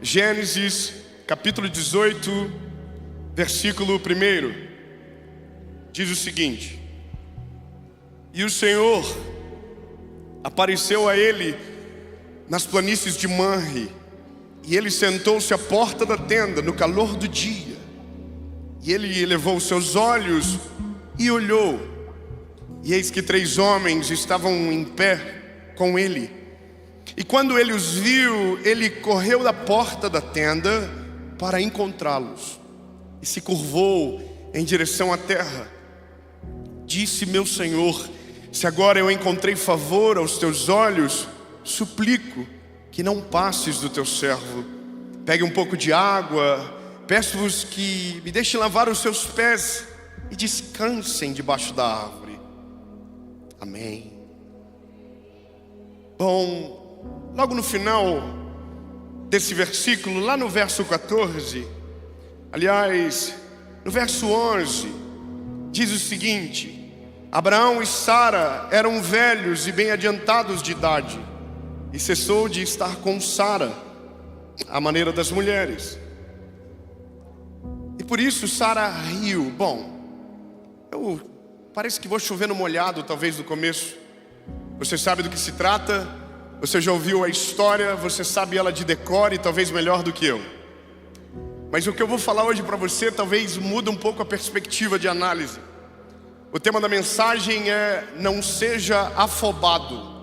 Gênesis, capítulo 18, versículo 1, diz o seguinte: E o Senhor apareceu a ele nas planícies de Manre, e ele sentou-se à porta da tenda no calor do dia. E ele elevou os seus olhos e olhou, e eis que 3 homens estavam em pé com ele. E quando ele os viu, ele correu da porta da tenda para encontrá-los, e se curvou em direção à terra. Disse: Meu Senhor, se agora eu encontrei favor aos teus olhos, suplico que não passes do teu servo. Pegue um pouco de água, peço-vos que me deixem lavar os seus pés e descansem debaixo da árvore. Amém. Bom, logo no final desse versículo, lá no verso 14, aliás, no verso 11, diz o seguinte: Abraão e Sara eram velhos e bem adiantados de idade, e cessou de estar com Sara, à maneira das mulheres. E por isso Sara riu. Bom, parece que vou chover no molhado, talvez no começo. Você sabe do que se trata, você já ouviu a história, você sabe ela de decor e talvez melhor do que eu. Mas o que eu vou falar hoje para você talvez mude um pouco a perspectiva de análise. O tema da mensagem é: não seja afobado.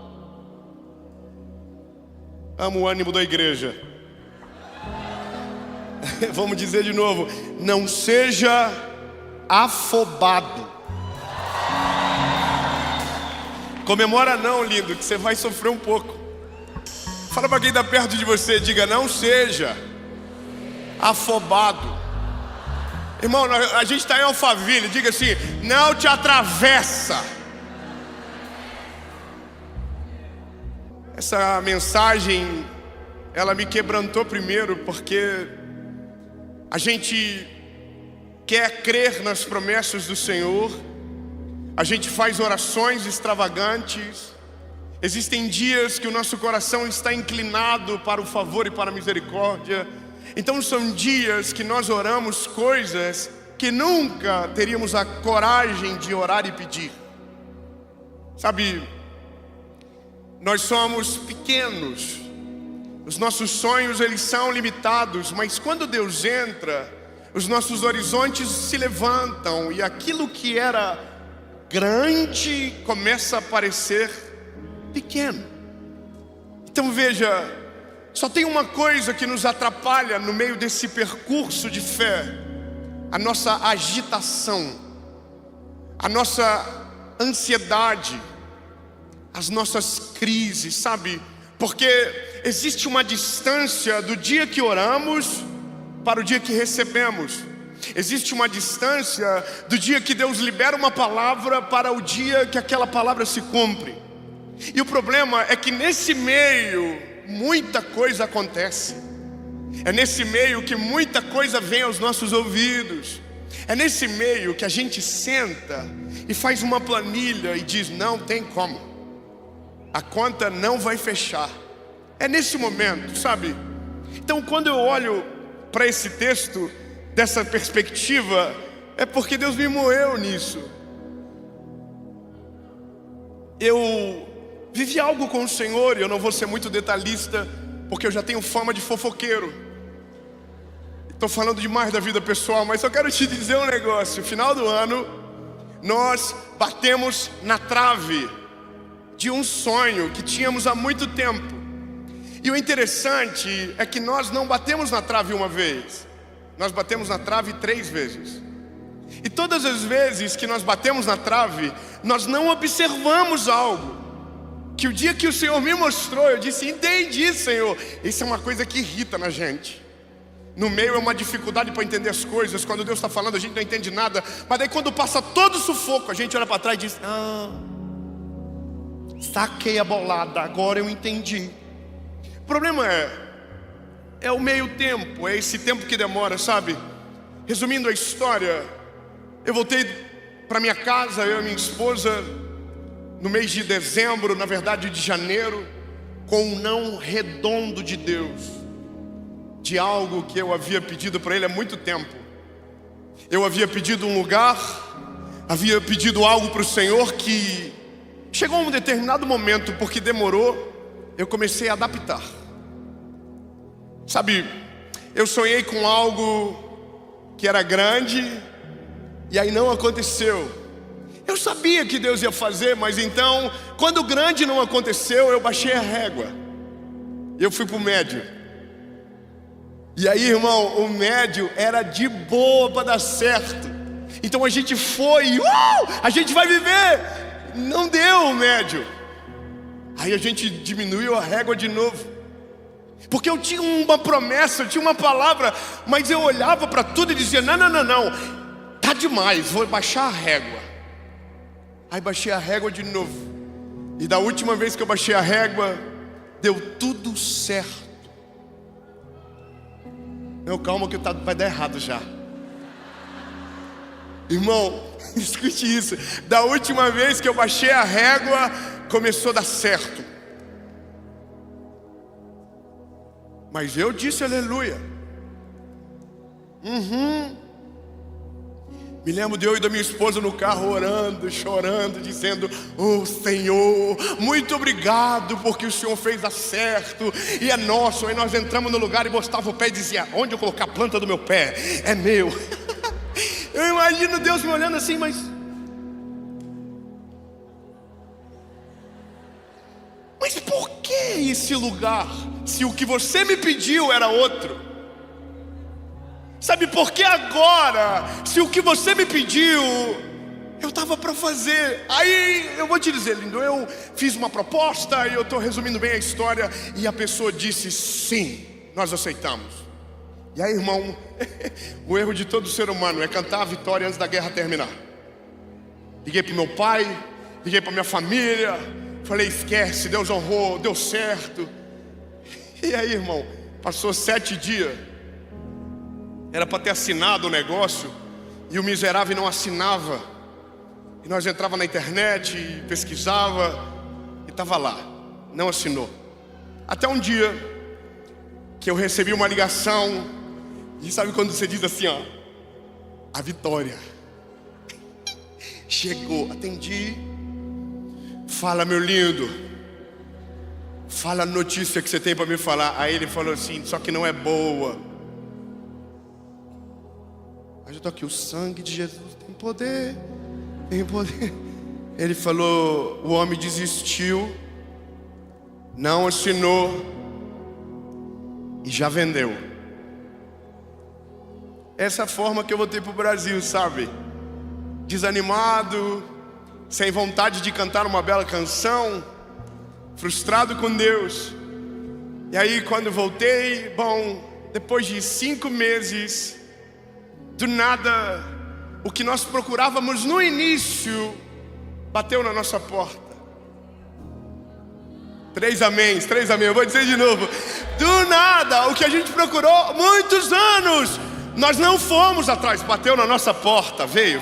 Amo o ânimo da igreja. Vamos dizer de novo: não seja afobado. Comemora não, lindo, que você vai sofrer um pouco. Fala para quem está perto de você, diga: não seja afobado. Irmão, a gente está em Alphaville, diga assim: não te atravessa. Essa mensagem, ela me quebrantou primeiro, porque a gente quer crer nas promessas do Senhor, a gente faz orações extravagantes. Existem dias que o nosso coração está inclinado para o favor e para a misericórdia. Então são dias que nós oramos coisas que nunca teríamos a coragem de orar e pedir. Sabe, nós somos pequenos, os nossos sonhos eles são limitados, mas quando Deus entra, os nossos horizontes se levantam, e aquilo que era grande começa a parecer pequeno. Então veja, só tem uma coisa que nos atrapalha no meio desse percurso de fé: a nossa agitação, a nossa ansiedade, as nossas crises, sabe? Porque existe uma distância do dia que oramos para o dia que recebemos. Existe uma distância do dia que Deus libera uma palavra para o dia que aquela palavra se cumpre. E o problema é que nesse meio muita coisa acontece. É nesse meio que muita coisa vem aos nossos ouvidos. É nesse meio que a gente senta e faz uma planilha e diz: não tem como, a conta não vai fechar. É nesse momento, sabe? Então quando eu olho para esse texto dessa perspectiva, é porque Deus me moeu nisso. Eu vivi algo com o Senhor, e eu não vou ser muito detalhista, porque eu já tenho fama de fofoqueiro. Estou falando demais da vida pessoal, mas só quero te dizer um negócio. No final do ano, nós batemos na trave de um sonho que tínhamos há muito tempo. E o interessante é que nós não batemos na trave uma vez, nós batemos na trave 3 vezes. E todas as vezes que nós batemos na trave, nós não observamos algo que o dia que o Senhor me mostrou, eu disse: entendi, Senhor. Isso é uma coisa que irrita na gente. No meio é uma dificuldade para entender as coisas. Quando Deus está falando, a gente não entende nada. Mas daí quando passa todo o sufoco, a gente olha para trás e diz: saquei a bolada, agora eu entendi. O problema é o meio tempo, é esse tempo que demora, sabe? Resumindo a história, eu voltei para minha casa, eu e minha esposa, no mês de dezembro, na verdade de janeiro, com um não redondo de Deus. de algo que eu havia pedido para Ele há muito tempo. Eu havia pedido um lugar, havia pedido algo para o Senhor que chegou a um determinado momento, porque demorou, eu comecei a adaptar. Sabe, eu sonhei com algo que era grande e aí não aconteceu. Eu sabia que Deus ia fazer, mas então, quando o grande não aconteceu, eu baixei a régua. Eu fui para o médio. E aí, irmão, o médio era de boa para dar certo. Então a gente foi, a gente vai viver. Não deu o médio. Aí a gente diminuiu a régua de novo. Porque eu tinha uma promessa, eu tinha uma palavra, mas eu olhava para tudo e dizia, não, tá demais, vou baixar a régua. Aí baixei a régua de novo. E da última vez que eu baixei a régua, deu tudo certo. Não, calma que vai dar errado já. Irmão, escute isso. Da última vez que eu baixei a régua, começou a dar certo. Mas eu disse aleluia. Me lembro de eu e da minha esposa no carro orando, chorando, dizendo, Senhor, muito obrigado porque o Senhor fez dar certo e é nosso. Aí nós entramos no lugar e botava o pé e dizia, onde eu colocar a planta do meu pé? É meu. Eu imagino Deus me olhando assim, mas por que esse lugar, se o que você me pediu era outro? Sabe por que agora, se o que você me pediu, eu estava para fazer? Aí eu vou te dizer, lindo, eu fiz uma proposta e eu estou resumindo bem a história. E a pessoa disse, sim, nós aceitamos. E aí, irmão, o erro de todo ser humano é cantar a vitória antes da guerra terminar. Liguei para o meu pai, liguei para minha família, falei, esquece, Deus honrou, deu certo. E aí, irmão, passou 7 dias. Era para ter assinado o negócio e o miserável não assinava. E nós entrava na internet e pesquisava e estava lá, não assinou. Até um dia que eu recebi uma ligação. E sabe quando você diz assim, a vitória chegou, atendi. Fala, meu lindo, fala a notícia que você tem para me falar. Aí ele falou assim, só que não é boa. Aí eu estou aqui, o sangue de Jesus tem poder, tem poder. Ele falou, o homem desistiu, não assinou e já vendeu. Essa é a forma que eu voltei para o Brasil, sabe? Desanimado, sem vontade de cantar uma bela canção, frustrado com Deus. E aí quando voltei, depois de 5 meses, do nada, o que nós procurávamos no início, bateu na nossa porta. 3 améns, eu vou dizer de novo. Do nada, o que a gente procurou muitos anos, nós não fomos atrás, bateu na nossa porta, veio.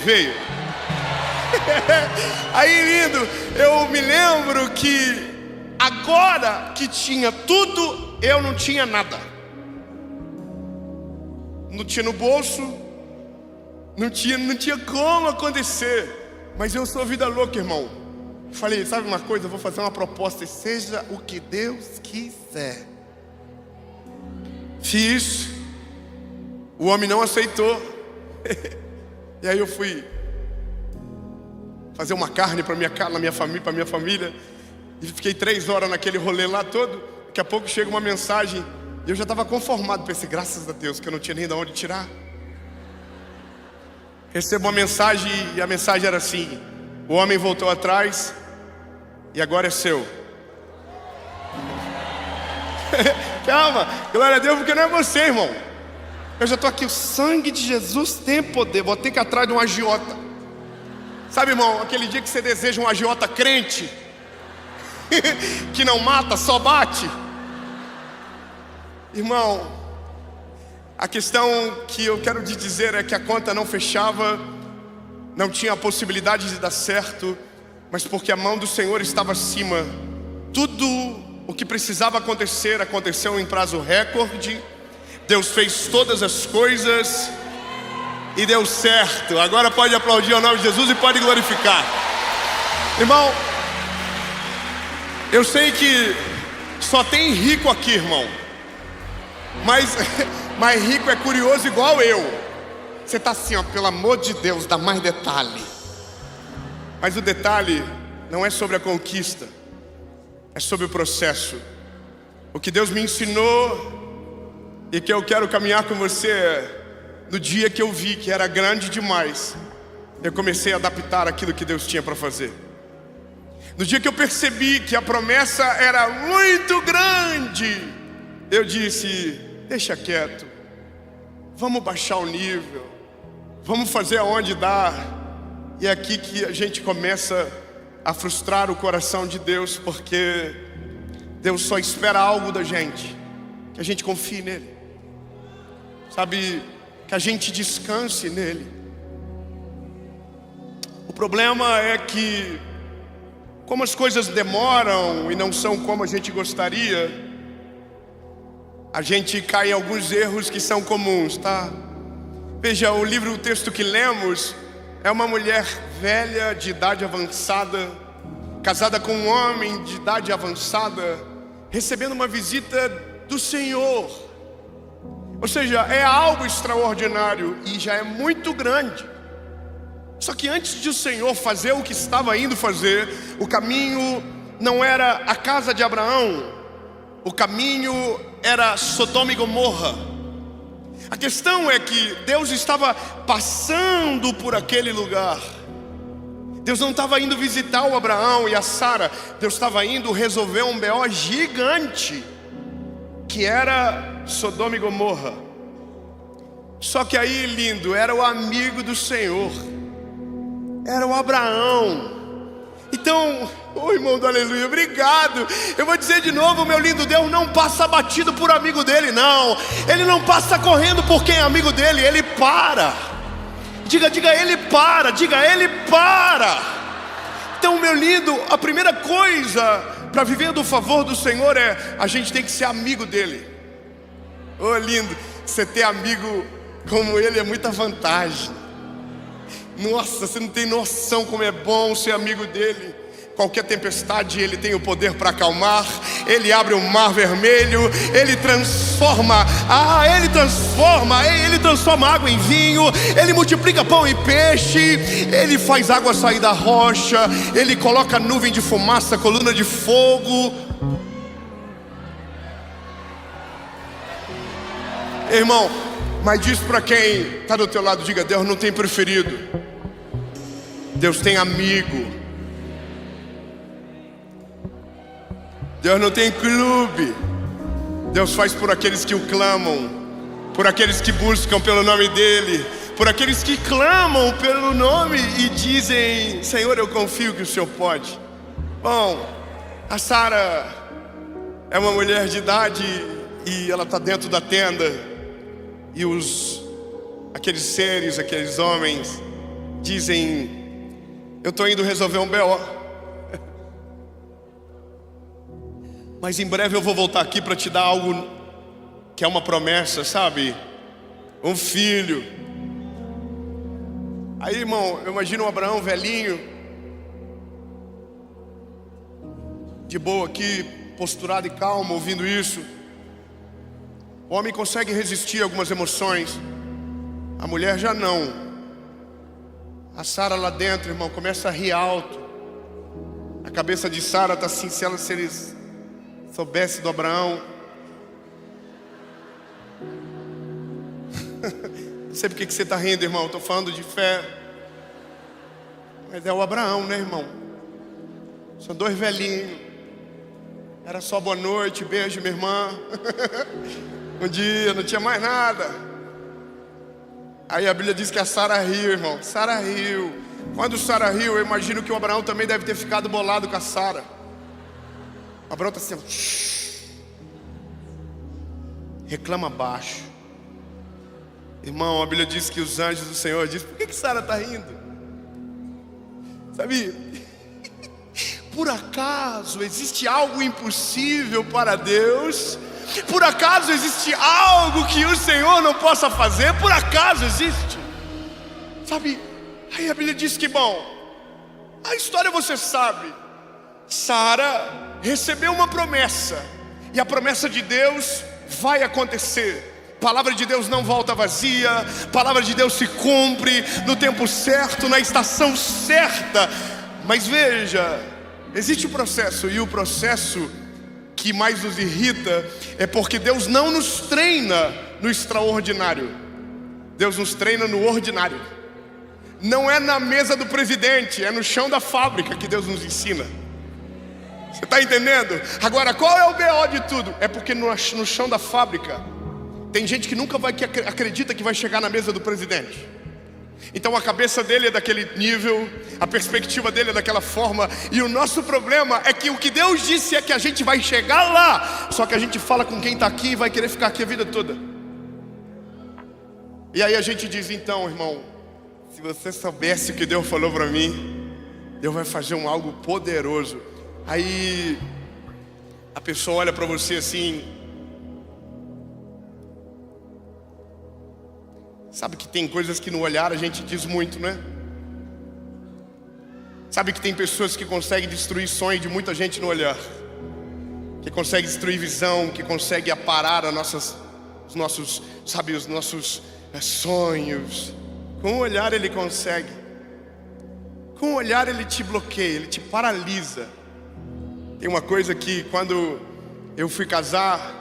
Aí, lindo, eu me lembro que agora que tinha tudo, eu não tinha nada. Não tinha no bolso, não tinha como acontecer. Mas eu sou vida louca, irmão. Falei, sabe uma coisa, eu vou fazer uma proposta, seja o que Deus quiser. Fiz. O homem não aceitou. E aí eu fui fazer uma carne para minha família. E fiquei 3 horas naquele rolê lá todo. Daqui a pouco chega uma mensagem. E eu já estava conformado. Pensei, graças a Deus, que eu não tinha nem de onde tirar. Recebo uma mensagem e a mensagem era assim: o homem voltou atrás e agora é seu. Calma, glória a Deus, porque não é você, irmão. Eu já estou aqui, o sangue de Jesus tem poder. Vou ter que ir atrás de um agiota. Sabe, irmão, aquele dia que você deseja um agiota crente que não mata, só bate. Irmão, a questão que eu quero te dizer é que a conta não fechava, não tinha a possibilidade de dar certo, mas porque a mão do Senhor estava acima. Tudo o que precisava acontecer, aconteceu em prazo recorde. Deus fez todas as coisas e deu certo. Agora pode aplaudir ao nome de Jesus e pode glorificar. Irmão, eu sei que só tem rico aqui, irmão, mas rico é curioso igual eu. Você está assim, ó, pelo amor de Deus, dá mais detalhe. Mas o detalhe não é sobre a conquista, é sobre o processo. O que Deus me ensinou e que eu quero caminhar com você é: no dia que eu vi que era grande demais, eu comecei a adaptar aquilo que Deus tinha para fazer. No dia que eu percebi que a promessa era muito grande, eu disse: deixa quieto, vamos baixar o nível, vamos fazer aonde dá. E é aqui que a gente começa a frustrar o coração de Deus, porque Deus só espera algo da gente, que a gente confie nele, sabe, que a gente descanse nele. O problema é que, como as coisas demoram e não são como a gente gostaria, a gente cai em alguns erros que são comuns, tá? Veja, o texto que lemos é uma mulher velha, de idade avançada, casada com um homem de idade avançada, recebendo uma visita do Senhor. Ou seja, é algo extraordinário e já é muito grande. Só que antes de o Senhor fazer o que estava indo fazer, o caminho não era a casa de Abraão, o caminho era Sodoma e Gomorra. A questão é que Deus estava passando por aquele lugar. Deus não estava indo visitar o Abraão e a Sara. Deus estava indo resolver um BO gigante, que era Sodoma e Gomorra. Só que aí, lindo, era o amigo do Senhor, era o Abraão. Então, irmão do aleluia, obrigado. Eu vou dizer de novo, meu lindo, Deus não passa batido por amigo dele, não. Ele não passa correndo por quem é amigo dele, ele para. Diga, ele para, ele para. Então, meu lindo, a primeira coisa para viver do favor do Senhor é: a gente tem que ser amigo dele. Oh, lindo, você ter amigo como ele é muita vantagem. Nossa, você não tem noção como é bom ser amigo dele. Qualquer tempestade ele tem o poder para acalmar. Ele abre o mar vermelho, ele transforma água em vinho, ele multiplica pão e peixe, ele faz água sair da rocha, ele coloca nuvem de fumaça, coluna de fogo. Irmão, mas diz para quem está do teu lado, diga: Deus não tem preferido, Deus tem amigo. Deus não tem clube. Deus faz por aqueles que o clamam, por aqueles que buscam pelo nome dele, por aqueles que clamam pelo nome e dizem: Senhor, eu confio que o Senhor pode. Bom, a Sara é uma mulher de idade e ela está dentro da tenda. E aqueles seres, aqueles homens dizem: eu estou indo resolver um BO, mas em breve eu vou voltar aqui para te dar algo que é uma promessa, sabe? Um filho. Aí, irmão, eu imagino o Abraão velhinho, de boa aqui, posturado e calmo, ouvindo isso. O homem consegue resistir a algumas emoções, a mulher já não. A Sara lá dentro, irmão, começa a rir alto. A cabeça de Sara está assim: se eles soubessem do Abraão. Não sei porque que você está rindo, irmão, estou falando de fé. Mas é o Abraão, né, irmão? São dois velhinhos. Era só boa noite, beijo, minha irmã. Um dia, não tinha mais nada. Aí a Bíblia diz que a Sara riu, irmão. Sara riu. Quando Sara riu, eu imagino que o Abraão também deve ter ficado bolado com a Sara. O Abraão está assim, reclama baixo. Irmão, a Bíblia diz que os anjos do Senhor dizem: por que Sara está rindo? Sabe, por acaso existe algo impossível para Deus? Por acaso existe algo que o Senhor não possa fazer? Por acaso existe? Sabe, aí a Bíblia diz que, bom, a história você sabe. Sara recebeu uma promessa, e a promessa de Deus vai acontecer. Palavra de Deus não volta vazia. Palavra de Deus se cumpre no tempo certo, na estação certa. Mas veja, existe um processo, e o processo que mais nos irrita é porque Deus não nos treina no extraordinário. Deus nos treina no ordinário. Não é na mesa do presidente, é no chão da fábrica que Deus nos ensina. Você está entendendo? Agora, qual é o BO de tudo? É porque no chão da fábrica tem gente que nunca acredita que vai chegar na mesa do presidente. Então a cabeça dele é daquele nível, a perspectiva dele é daquela forma. E o nosso problema é que o que Deus disse é que a gente vai chegar lá, só que a gente fala com quem está aqui e vai querer ficar aqui a vida toda. E aí a gente diz, então, irmão, se você soubesse o que Deus falou para mim, Deus vai fazer algo poderoso. Aí a pessoa olha para você assim. Sabe que tem coisas que no olhar a gente diz muito, né? Sabe que tem pessoas que conseguem destruir sonho de muita gente no olhar, que consegue destruir visão, que consegue aparar os nossos sonhos. Com o olhar ele consegue. Com o olhar ele te bloqueia, ele te paralisa. Tem uma coisa que quando eu fui casar,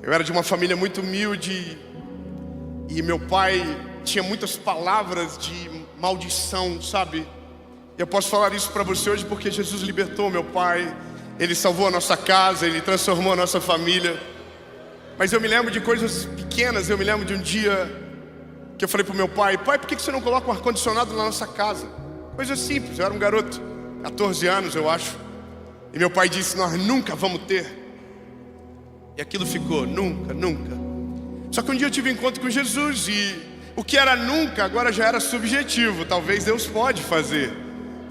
eu era de uma família muito humilde, e meu pai tinha muitas palavras de maldição, sabe? Eu posso falar isso para você hoje porque Jesus libertou meu pai. Ele salvou a nossa casa, ele transformou a nossa família. Mas eu me lembro de coisas pequenas. Eu me lembro de um dia que eu falei para o meu pai: pai, por que você não coloca um ar-condicionado na nossa casa? Coisa simples, eu era um garoto, 14 anos eu acho. E meu pai disse: nós nunca vamos ter. E aquilo ficou, nunca. Só que um dia eu tive um encontro com Jesus, e o que era nunca agora já era subjetivo. Talvez Deus pode fazer,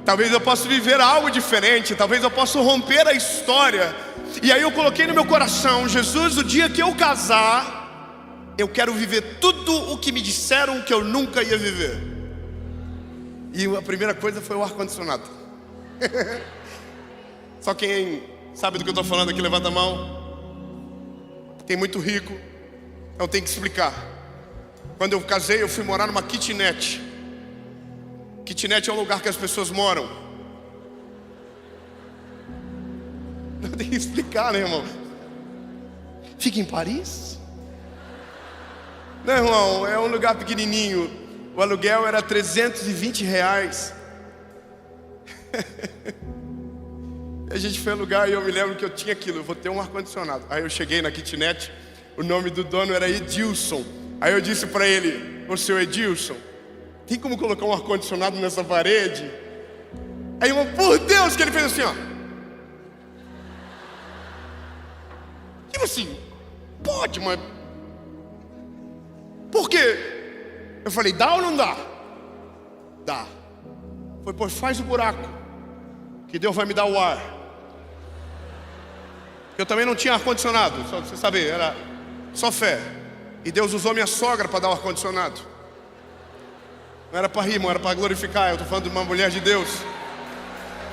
talvez eu possa viver algo diferente, talvez eu possa romper a história. E aí eu coloquei no meu coração: Jesus, o dia que eu casar, eu quero viver tudo o que me disseram que eu nunca ia viver. E a primeira coisa foi o ar-condicionado. Só quem sabe do que eu estou falando aqui, levanta a mão. Tem muito rico, então tem que explicar. Quando eu casei, eu fui morar numa kitnet. Kitnet é um lugar que as pessoas moram. Não tem que explicar, né, irmão? Fica em Paris? Não, irmão, é um lugar pequenininho. O aluguel era R$320. A gente foi alugar e eu me lembro que eu tinha aquilo: eu vou ter um ar-condicionado. Aí eu cheguei na kitnet, o nome do dono era Edilson. Aí eu disse para ele: ô seu Edilson, tem como colocar um ar-condicionado nessa parede? Aí, irmão, por Deus, que ele fez assim, ó. Tipo assim, pode, mas por quê? Eu falei: dá ou não dá? Dá. Foi, pois faz o buraco, que Deus vai me dar o ar. Eu também não tinha ar-condicionado, só pra você saber, era só fé. E Deus usou minha sogra para dar o ar-condicionado. Não era para rir, irmão, era para glorificar. Eu estou falando de uma mulher de Deus.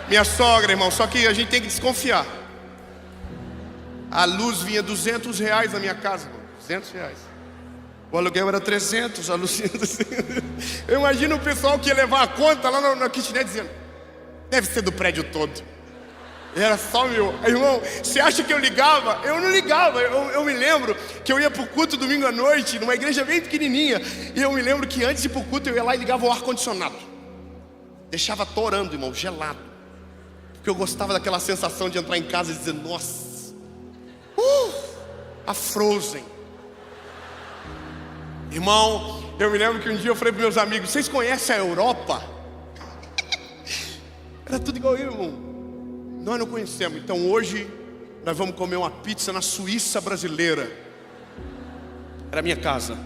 Minha sogra, irmão, só que a gente tem que desconfiar. A luz vinha R$200 na minha casa, irmão, R$200. O aluguel era 300, a luz vinha 200. Eu imagino o pessoal que ia levar a conta lá na kitnet dizendo: deve ser do prédio todo. Era só meu. Aí, irmão, você acha que eu ligava? Eu não ligava. Eu me lembro que eu ia pro culto domingo à noite, numa igreja bem pequenininha. E eu me lembro que antes de ir pro culto, eu ia lá e ligava o ar-condicionado. Deixava torando, irmão, gelado. Porque eu gostava daquela sensação de entrar em casa e dizer: nossa, a Frozen. Irmão, eu me lembro que um dia eu falei para meus amigos: vocês conhecem a Europa? Era tudo igual eu, irmão. Nós não conhecemos. Então hoje nós vamos comer uma pizza na Suíça brasileira. Era a minha casa.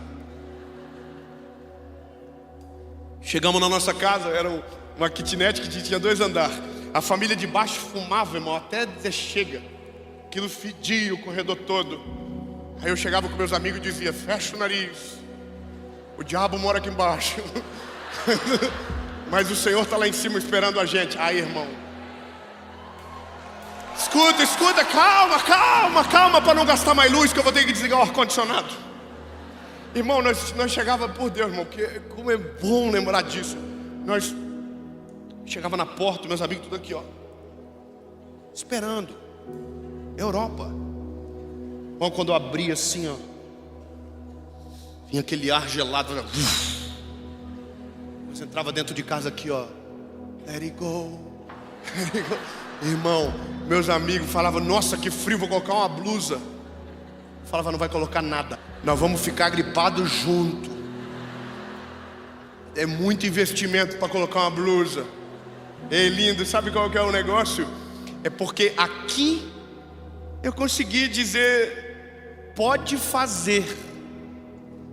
Chegamos na nossa casa, era uma kitnet que tinha 2 andares. A família de baixo fumava, irmão, até dizer chega. Aquilo fedia o corredor todo. Aí eu chegava com meus amigos e dizia: fecha o nariz, o diabo mora aqui embaixo. Mas o Senhor está lá em cima esperando a gente. Aí, irmão, escuta, calma, para não gastar mais luz, que eu vou ter que desligar o ar-condicionado. Irmão, nós chegava, por Deus, irmão, como é bom lembrar disso. Nós chegava na porta, meus amigos tudo aqui, ó, esperando. Europa. Bom, quando eu abria assim, ó, vinha aquele ar gelado. Nós entrava dentro de casa aqui, ó. Let it go. Let it go. Irmão, meus amigos falavam: nossa, que frio, vou colocar uma blusa. Eu falava: não vai colocar nada, nós vamos ficar gripados junto. É muito investimento para colocar uma blusa. É lindo, sabe qual que é o negócio? É porque aqui eu consegui dizer: pode fazer,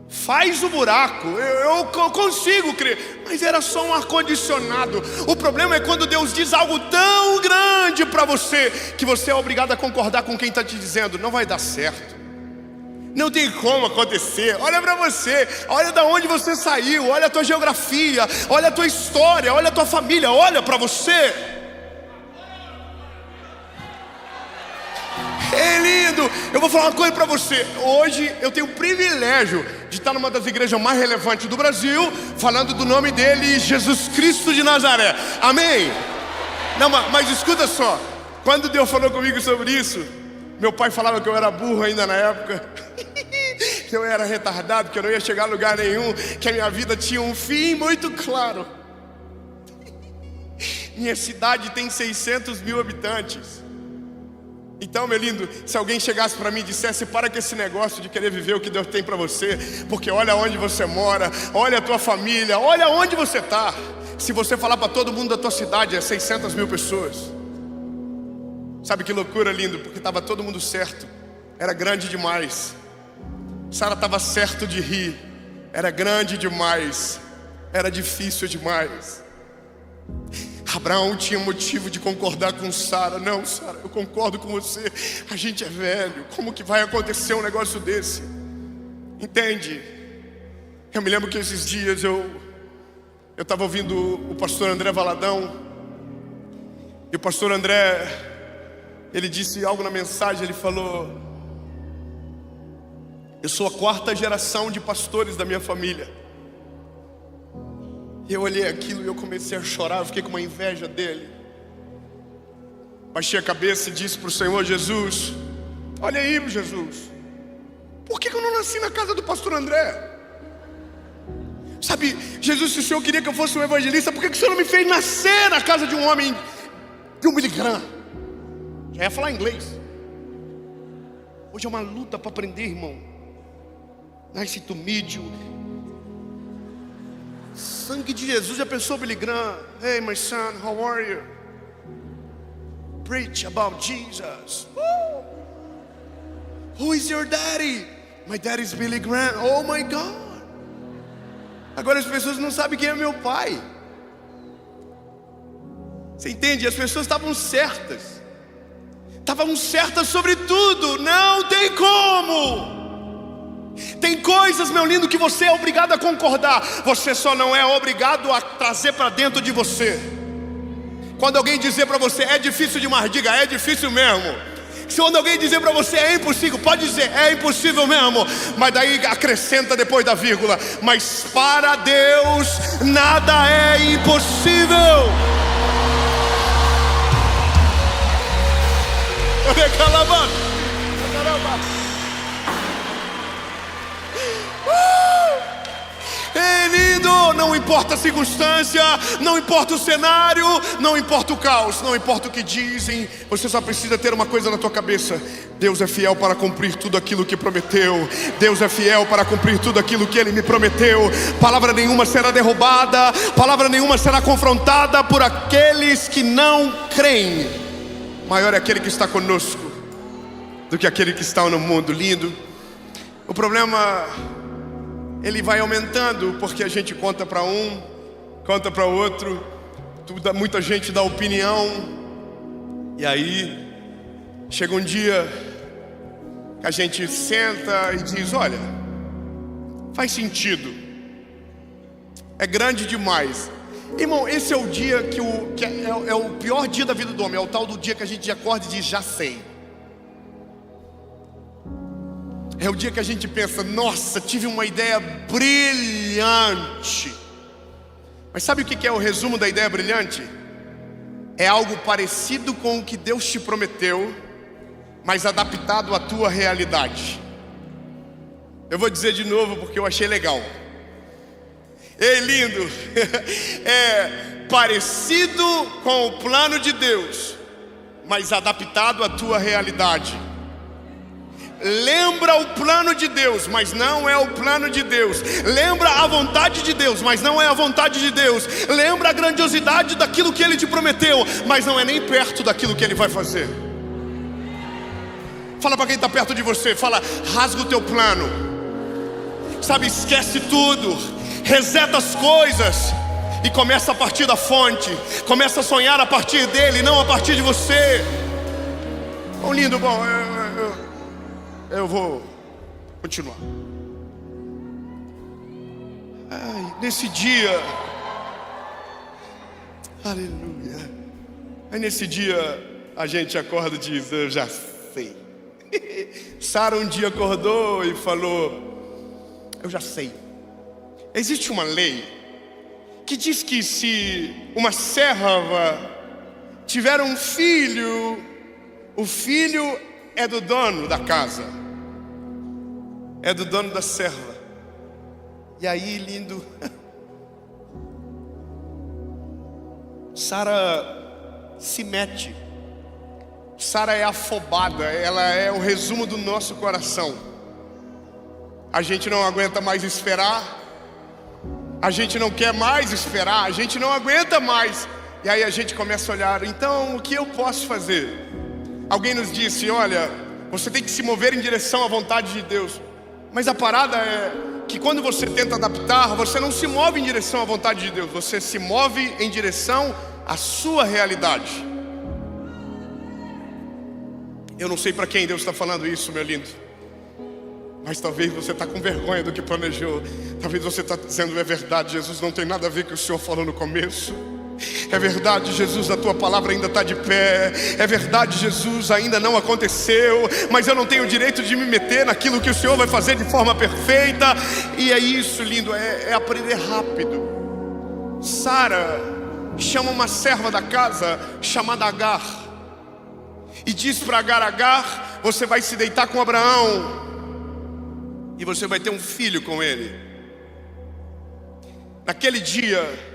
faz o buraco. Eu consigo crer. Mas era só um ar-condicionado. O problema é quando Deus diz algo tão grande para você, que você é obrigado a concordar com quem está te dizendo: não vai dar certo, não tem como acontecer. Olha para você, olha da onde você saiu, olha a tua geografia, olha a tua história, olha a tua família, olha para você. É lindo. Eu vou falar uma coisa para você. Hoje eu tenho o privilégio de estar numa das igrejas mais relevantes do Brasil, falando do nome dele, Jesus Cristo de Nazaré. Amém? Não, mas escuta só. Quando Deus falou comigo sobre isso, meu pai falava que eu era burro ainda na época, que eu era retardado, que eu não ia chegar a lugar nenhum, que a minha vida tinha um fim muito claro. Minha cidade tem 600 mil habitantes. Então, meu lindo, se alguém chegasse para mim e dissesse: para com esse negócio de querer viver o que Deus tem para você, porque olha onde você mora, olha a tua família, olha onde você está. Se você falar para todo mundo da tua cidade, é 600 mil pessoas. Sabe que loucura, lindo? Porque estava todo mundo certo, era grande demais. Sara estava certo de rir, era grande demais, era difícil demais. Abraão tinha motivo de concordar com Sara. Não, Sara, eu concordo com você, a gente é velho, como que vai acontecer um negócio desse? Entende? Eu me lembro que esses dias eu estava ouvindo o pastor André Valadão. E o pastor André, ele disse algo na mensagem. Ele falou: eu sou a 4ª geração de pastores da minha família. E eu olhei aquilo e eu comecei a chorar. Eu fiquei com uma inveja dele. Baixei a cabeça e disse para o Senhor: Jesus, olha aí, Jesus, por que eu não nasci na casa do pastor André? Sabe, Jesus, se o Senhor queria que eu fosse um evangelista, por que o Senhor não me fez nascer na casa de um homem de um Billy Graham? Já ia falar inglês. Hoje é uma luta para aprender, irmão. Nice to meet you. Sangue de Jesus. Já pensou, Billy Graham? Hey, my son, how are you? Preach about Jesus. Who is your daddy? My daddy is Billy Graham. Oh my God. Agora as pessoas não sabem quem é meu pai. Você entende? As pessoas estavam certas. Estavam certas sobre tudo. Não tem como. Tem coisas, meu lindo, que você é obrigado a concordar. Você só não é obrigado a trazer para dentro de você. Quando alguém dizer para você: é difícil demais, diga: é difícil mesmo. Se quando alguém dizer para você: é impossível, pode dizer: é impossível mesmo. Mas daí acrescenta depois da vírgula: mas para Deus nada é impossível. É lindo. Não importa a circunstância, não importa o cenário, não importa o caos, não importa o que dizem. Você só precisa ter uma coisa na tua cabeça: Deus é fiel para cumprir tudo aquilo que prometeu. Deus é fiel para cumprir tudo aquilo que Ele me prometeu. Palavra nenhuma será derrubada, palavra nenhuma será confrontada por aqueles que não creem. Maior é aquele que está conosco do que aquele que está no mundo. Lindo. O problema, ele vai aumentando, porque a gente conta para um, conta para outro, muita gente dá opinião, e aí Chega um dia que a gente senta e diz: olha, faz sentido, é grande demais. Irmão, esse é o dia que é o pior dia da vida do homem. É o tal do dia que a gente acorda e diz: já sei. É o dia que a gente pensa: nossa, tive uma ideia brilhante. Mas sabe o que é o resumo da ideia brilhante? É algo parecido com o que Deus te prometeu, mas adaptado à tua realidade. Eu vou dizer de novo porque eu achei legal. Ei, lindo! É parecido com o plano de Deus, mas adaptado à tua realidade. Lembra o plano de Deus, mas não é o plano de Deus. Lembra a vontade de Deus, mas não é a vontade de Deus. Lembra a grandiosidade daquilo que Ele te prometeu, mas não é nem perto daquilo que Ele vai fazer. Fala para quem está perto de você, fala: rasga o teu plano. Sabe, esquece tudo, reseta as coisas e começa a partir da fonte. Começa a sonhar a partir dele, não a partir de você. Bom, lindo, bom, eu vou continuar. Nesse dia, aleluia. Aí nesse dia a gente acorda e diz: eu já sei. Sara um dia acordou e falou: eu já sei. Existe uma lei que diz que se uma serva tiver um filho, o filho é do dono da casa, é do dono da serva. E aí, lindo, Sara se mete. Sara é afobada, ela é o resumo do nosso coração. A gente não aguenta mais esperar, a gente não quer mais esperar, a gente não aguenta mais. E aí a gente começa a olhar: então o que eu posso fazer? Alguém nos disse: olha, você tem que se mover em direção à vontade de Deus. Mas a parada é que quando você tenta adaptar, você não se move em direção à vontade de Deus, você se move em direção à sua realidade. Eu não sei para quem Deus está falando isso, meu lindo, mas talvez você está com vergonha do que planejou. Talvez você está dizendo: é verdade, Jesus, não tem nada a ver com o que o Senhor falou no começo. É verdade, Jesus, a tua palavra ainda está de pé. É verdade, Jesus, ainda não aconteceu, mas eu não tenho o direito de me meter naquilo que o Senhor vai fazer de forma perfeita. E é isso, lindo, é aprender rápido. Sara chama uma serva da casa chamada Agar e diz para Agar: Agar, você vai se deitar com Abraão e você vai ter um filho com ele. Naquele dia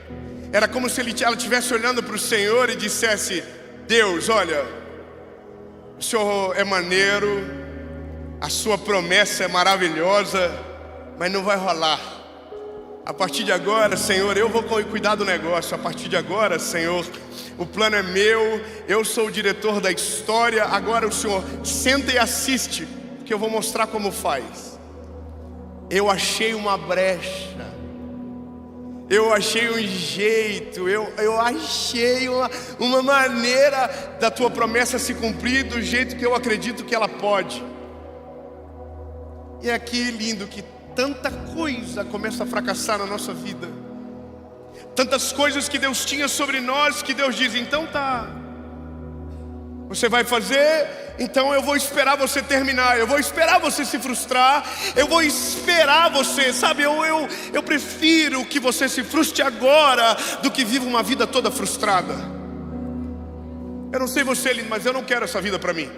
era como se ela estivesse olhando para o Senhor e dissesse: Deus, olha, o Senhor é maneiro, a sua promessa é maravilhosa, mas não vai rolar. A partir de agora, Senhor, eu vou cuidar do negócio. A partir de agora, Senhor, o plano é meu, eu sou o diretor da história. Agora o Senhor senta e assiste, que eu vou mostrar como faz. Eu achei uma brecha, eu achei um jeito, eu achei uma maneira da tua promessa se cumprir do jeito que eu acredito que ela pode. E é aqui, lindo, que tanta coisa começa a fracassar na nossa vida. Tantas coisas que Deus tinha sobre nós, que Deus diz: então tá, você vai fazer, então eu vou esperar você terminar, eu vou esperar você se frustrar, eu vou esperar você, sabe, eu prefiro que você se frustre agora do que viva uma vida toda frustrada. Eu não sei você, lindo, mas eu não quero essa vida para mim.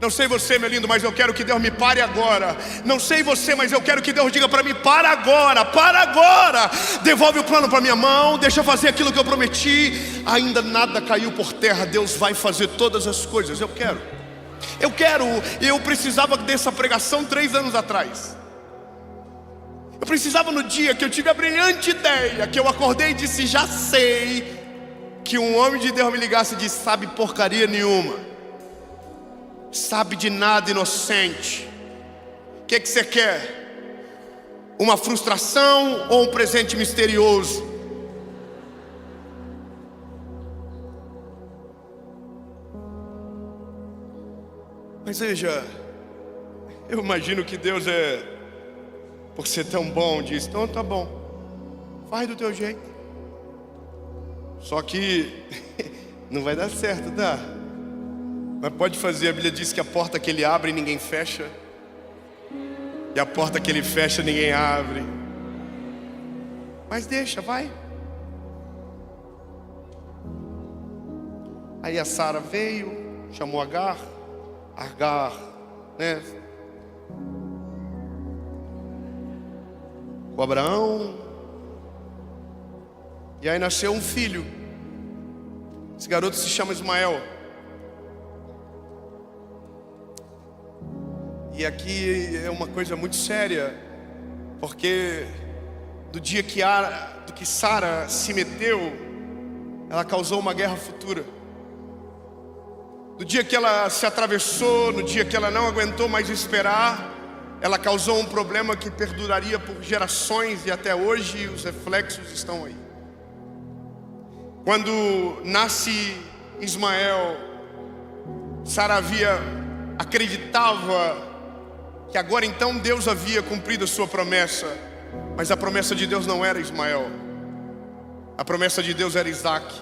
Não sei você, meu lindo, mas eu quero que Deus me pare agora. Não sei você, mas eu quero que Deus diga para mim: para agora, para agora. Devolve o plano para minha mão, deixa eu fazer aquilo que eu prometi. Ainda nada caiu por terra, Deus vai fazer todas as coisas. Eu precisava dessa pregação 3 anos atrás. Eu precisava no dia que eu tive a brilhante ideia, que eu acordei e disse: já sei, que um homem de Deus me ligasse e disse: sabe porcaria nenhuma, sabe de nada, inocente. O que você quer? Uma frustração ou um presente misterioso? Mas veja, eu imagino que Deus por ser tão bom, diz, então tá bom, faz do teu jeito. Só que não vai dar certo, tá? Mas pode fazer, a Bíblia diz que a porta que ele abre ninguém fecha, e a porta que ele fecha ninguém abre. Mas deixa, vai. Aí a Sara veio, chamou Agar, né? Com Abraão. E aí nasceu um filho. Esse garoto se chama Ismael. E aqui é uma coisa muito séria, porque do dia que Sara se meteu, ela causou uma guerra futura. Do dia que ela se atravessou, no dia que ela não aguentou mais esperar, ela causou um problema que perduraria por gerações, e até hoje os reflexos estão aí. Quando nasce Ismael, Sara acreditava que agora então Deus havia cumprido a sua promessa, mas a promessa de Deus não era Ismael, a promessa de Deus era Isaac.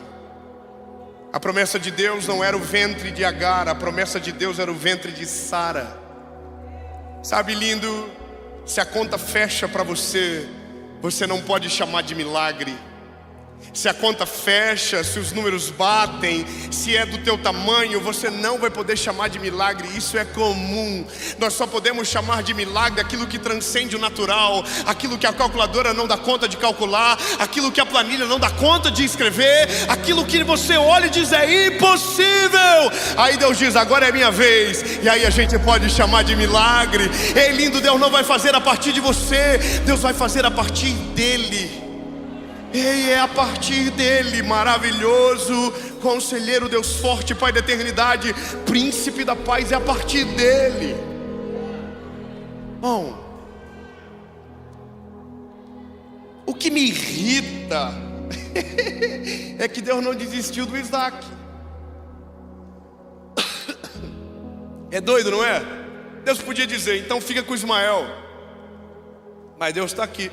A promessa de Deus não era o ventre de Agar, a promessa de Deus era o ventre de Sara. Sabe, lindo, se a conta fecha para você, você não pode chamar de milagre. Se a conta fecha, se os números batem, se é do teu tamanho, você não vai poder chamar de milagre. Isso é comum. Nós só podemos chamar de milagre aquilo que transcende o natural, aquilo que a calculadora não dá conta de calcular, aquilo que a planilha não dá conta de escrever, aquilo que você olha e diz é impossível. Aí Deus diz, agora é minha vez. E aí a gente pode chamar de milagre. Ei, lindo, Deus não vai fazer a partir de você, Deus vai fazer a partir dele. Ei, é a partir dele, maravilhoso, conselheiro, Deus forte, Pai da eternidade, príncipe da paz, é a partir dele. Bom, o que me irrita é que Deus não desistiu do Isaac. É doido, não é? Deus podia dizer, então fica com Ismael, mas Deus está aqui.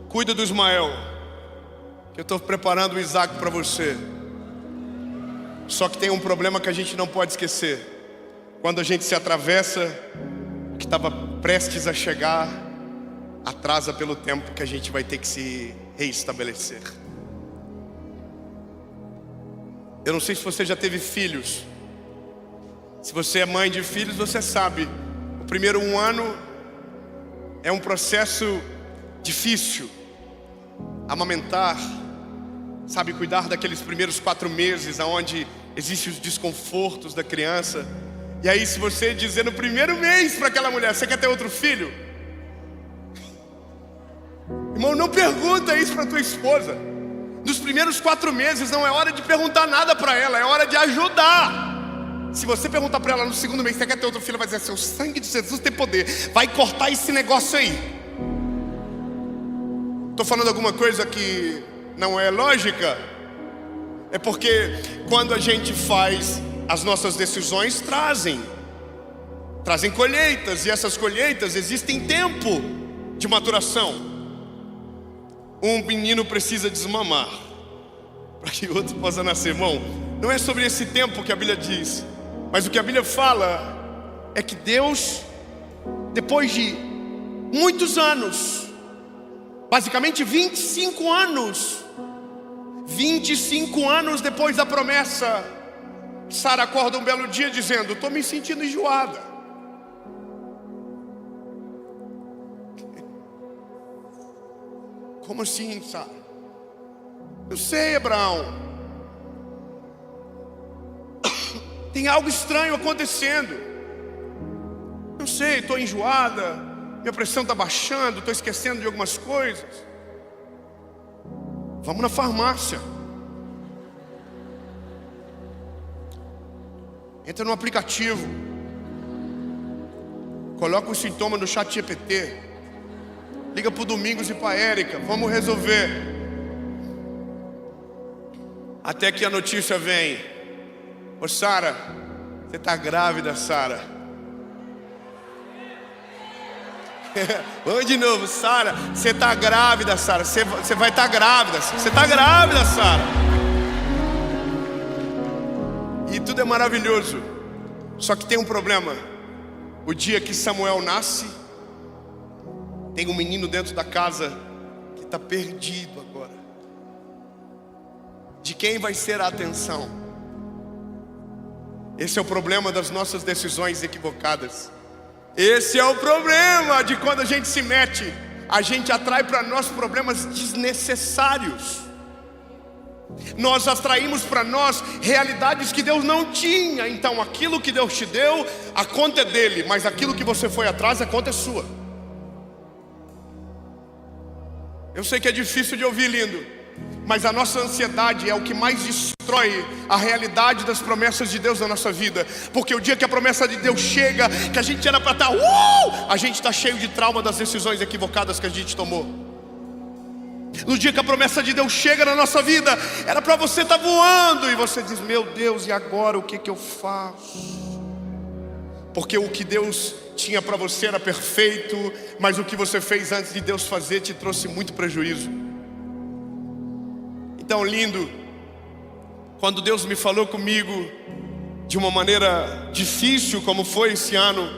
Cuida do Ismael, que eu estou preparando o Isaac para você. Só que tem um problema que a gente não pode esquecer. Quando a gente se atravessa, o que estava prestes a chegar atrasa pelo tempo que a gente vai ter que se reestabelecer. Eu não sei se você já teve filhos. Se você é mãe de filhos, você sabe, o primeiro 1 ano é um processo difícil. Amamentar, sabe, cuidar daqueles primeiros 4 meses, onde existem os desconfortos da criança. E aí, se você dizer no primeiro mês para aquela mulher, você quer ter outro filho? Irmão, não pergunta isso para tua esposa. Nos primeiros 4 meses não é hora de perguntar nada para ela, é hora de ajudar. Se você perguntar para ela no segundo mês, você quer ter outro filho, vai dizer assim, o sangue de Jesus tem poder, vai cortar esse negócio aí. Estou falando alguma coisa que não é lógica? É porque quando a gente faz, as nossas decisões trazem colheitas, e essas colheitas existem tempo de maturação. Um menino precisa desmamar para que o outro possa nascer. Irmão, não é sobre esse tempo que a Bíblia diz, mas o que a Bíblia fala é que Deus, depois de muitos anos, basicamente 25 anos depois da promessa, Sara acorda um belo dia dizendo, estou me sentindo enjoada. Como assim, Sara? Eu sei, Abraão, tem algo estranho acontecendo. Eu sei, estou enjoada, minha pressão está baixando, estou esquecendo de algumas coisas. Vamos na farmácia. Entra no aplicativo, coloca os sintomas no ChatGPT, liga para o Domingos e para a Érica, vamos resolver. Até que a notícia vem, Ô Sara, você está grávida, Sara. Vamos de novo, Sara, você está grávida, Sara. Você vai estar grávida. Você está grávida, Sara. E tudo é maravilhoso. Só que tem um problema. O dia que Samuel nasce, tem um menino dentro da casa que está perdido agora. De quem vai ser a atenção? Esse é o problema das nossas decisões equivocadas. Esse é o problema de quando a gente se mete. A gente atrai para nós problemas desnecessários. Nós atraímos para nós realidades que Deus não tinha. Então aquilo que Deus te deu, a conta é dele. Mas aquilo que você foi atrás, a conta é sua. Eu sei que é difícil de ouvir, lindo, mas a nossa ansiedade é o que mais destrói a realidade das promessas de Deus na nossa vida. Porque o dia que a promessa de Deus chega, que a gente era para estar, a gente está cheio de trauma das decisões equivocadas que a gente tomou. No dia que a promessa de Deus chega na nossa vida, era para você estar voando, e você diz, meu Deus, e agora o que eu faço? Porque o que Deus tinha para você era perfeito, mas o que você fez antes de Deus fazer te trouxe muito prejuízo. Então, lindo, quando Deus me falou comigo de uma maneira difícil, como foi esse ano,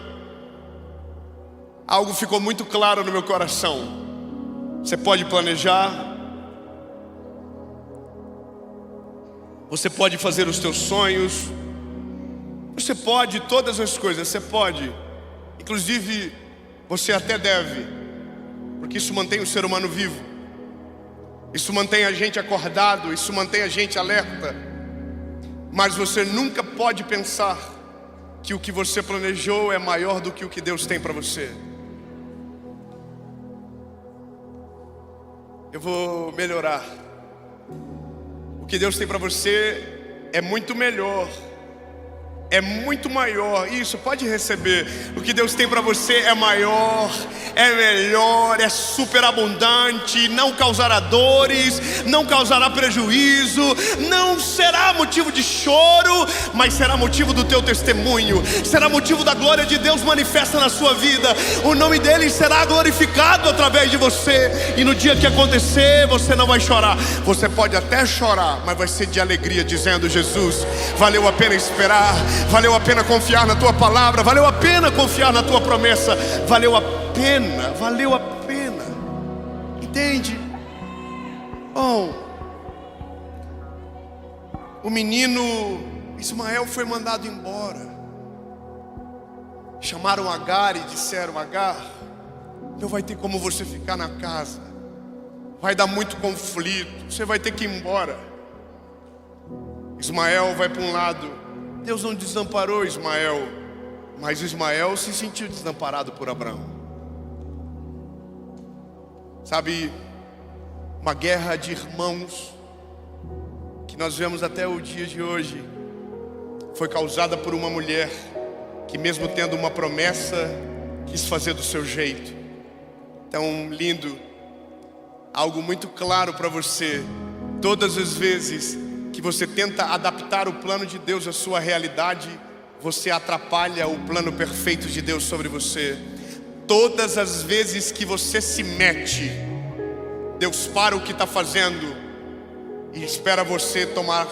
algo ficou muito claro no meu coração. Você pode planejar, você pode fazer os teus sonhos, você pode todas as coisas, você pode. Inclusive, você até deve, porque isso mantém o ser humano vivo. Isso mantém a gente acordado, isso mantém a gente alerta. Mas você nunca pode pensar que o que você planejou é maior do que o que Deus tem para você. Eu vou melhorar. O que Deus tem para você é muito melhor, é muito maior. Isso, pode receber. O que Deus tem para você é maior, é melhor, é superabundante. Não causará dores, não causará prejuízo, não será motivo de choro, mas será motivo do teu testemunho. Será motivo da glória de Deus manifesta na sua vida. O nome dele será glorificado através de você. E no dia que acontecer, você não vai chorar. Você pode até chorar, mas vai ser de alegria, dizendo, Jesus, valeu a pena esperar, valeu a pena confiar na tua palavra, valeu a pena confiar na tua promessa, valeu a pena, valeu a pena. Entende? Bom, o menino Ismael foi mandado embora. Chamaram Agar e disseram, Agar, não vai ter como você ficar na casa, vai dar muito conflito, você vai ter que ir embora. Ismael vai para um lado. Deus não desamparou Ismael, mas Ismael se sentiu desamparado por Abraão. Sabe, uma guerra de irmãos que nós vemos até o dia de hoje foi causada por uma mulher que, mesmo tendo uma promessa, quis fazer do seu jeito. Então, lindo, algo muito claro para você: todas as vezes que você tenta adaptar o plano de Deus à sua realidade, você atrapalha o plano perfeito de Deus sobre você. Todas as vezes que você se mete, Deus para o que está fazendo e espera você tomar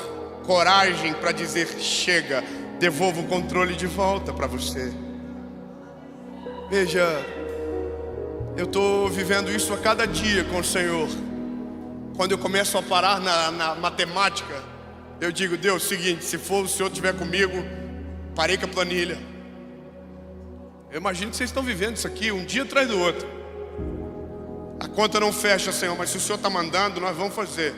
coragem para dizer, chega, devolvo o controle de volta para você. Veja, eu estou vivendo isso a cada dia com o Senhor. Quando eu começo a parar na matemática, eu digo, Deus, seguinte, se for o Senhor estiver comigo, parei com a planilha. Eu imagino que vocês estão vivendo isso aqui um dia atrás do outro. A conta não fecha, Senhor, mas se o Senhor está mandando, nós vamos fazer.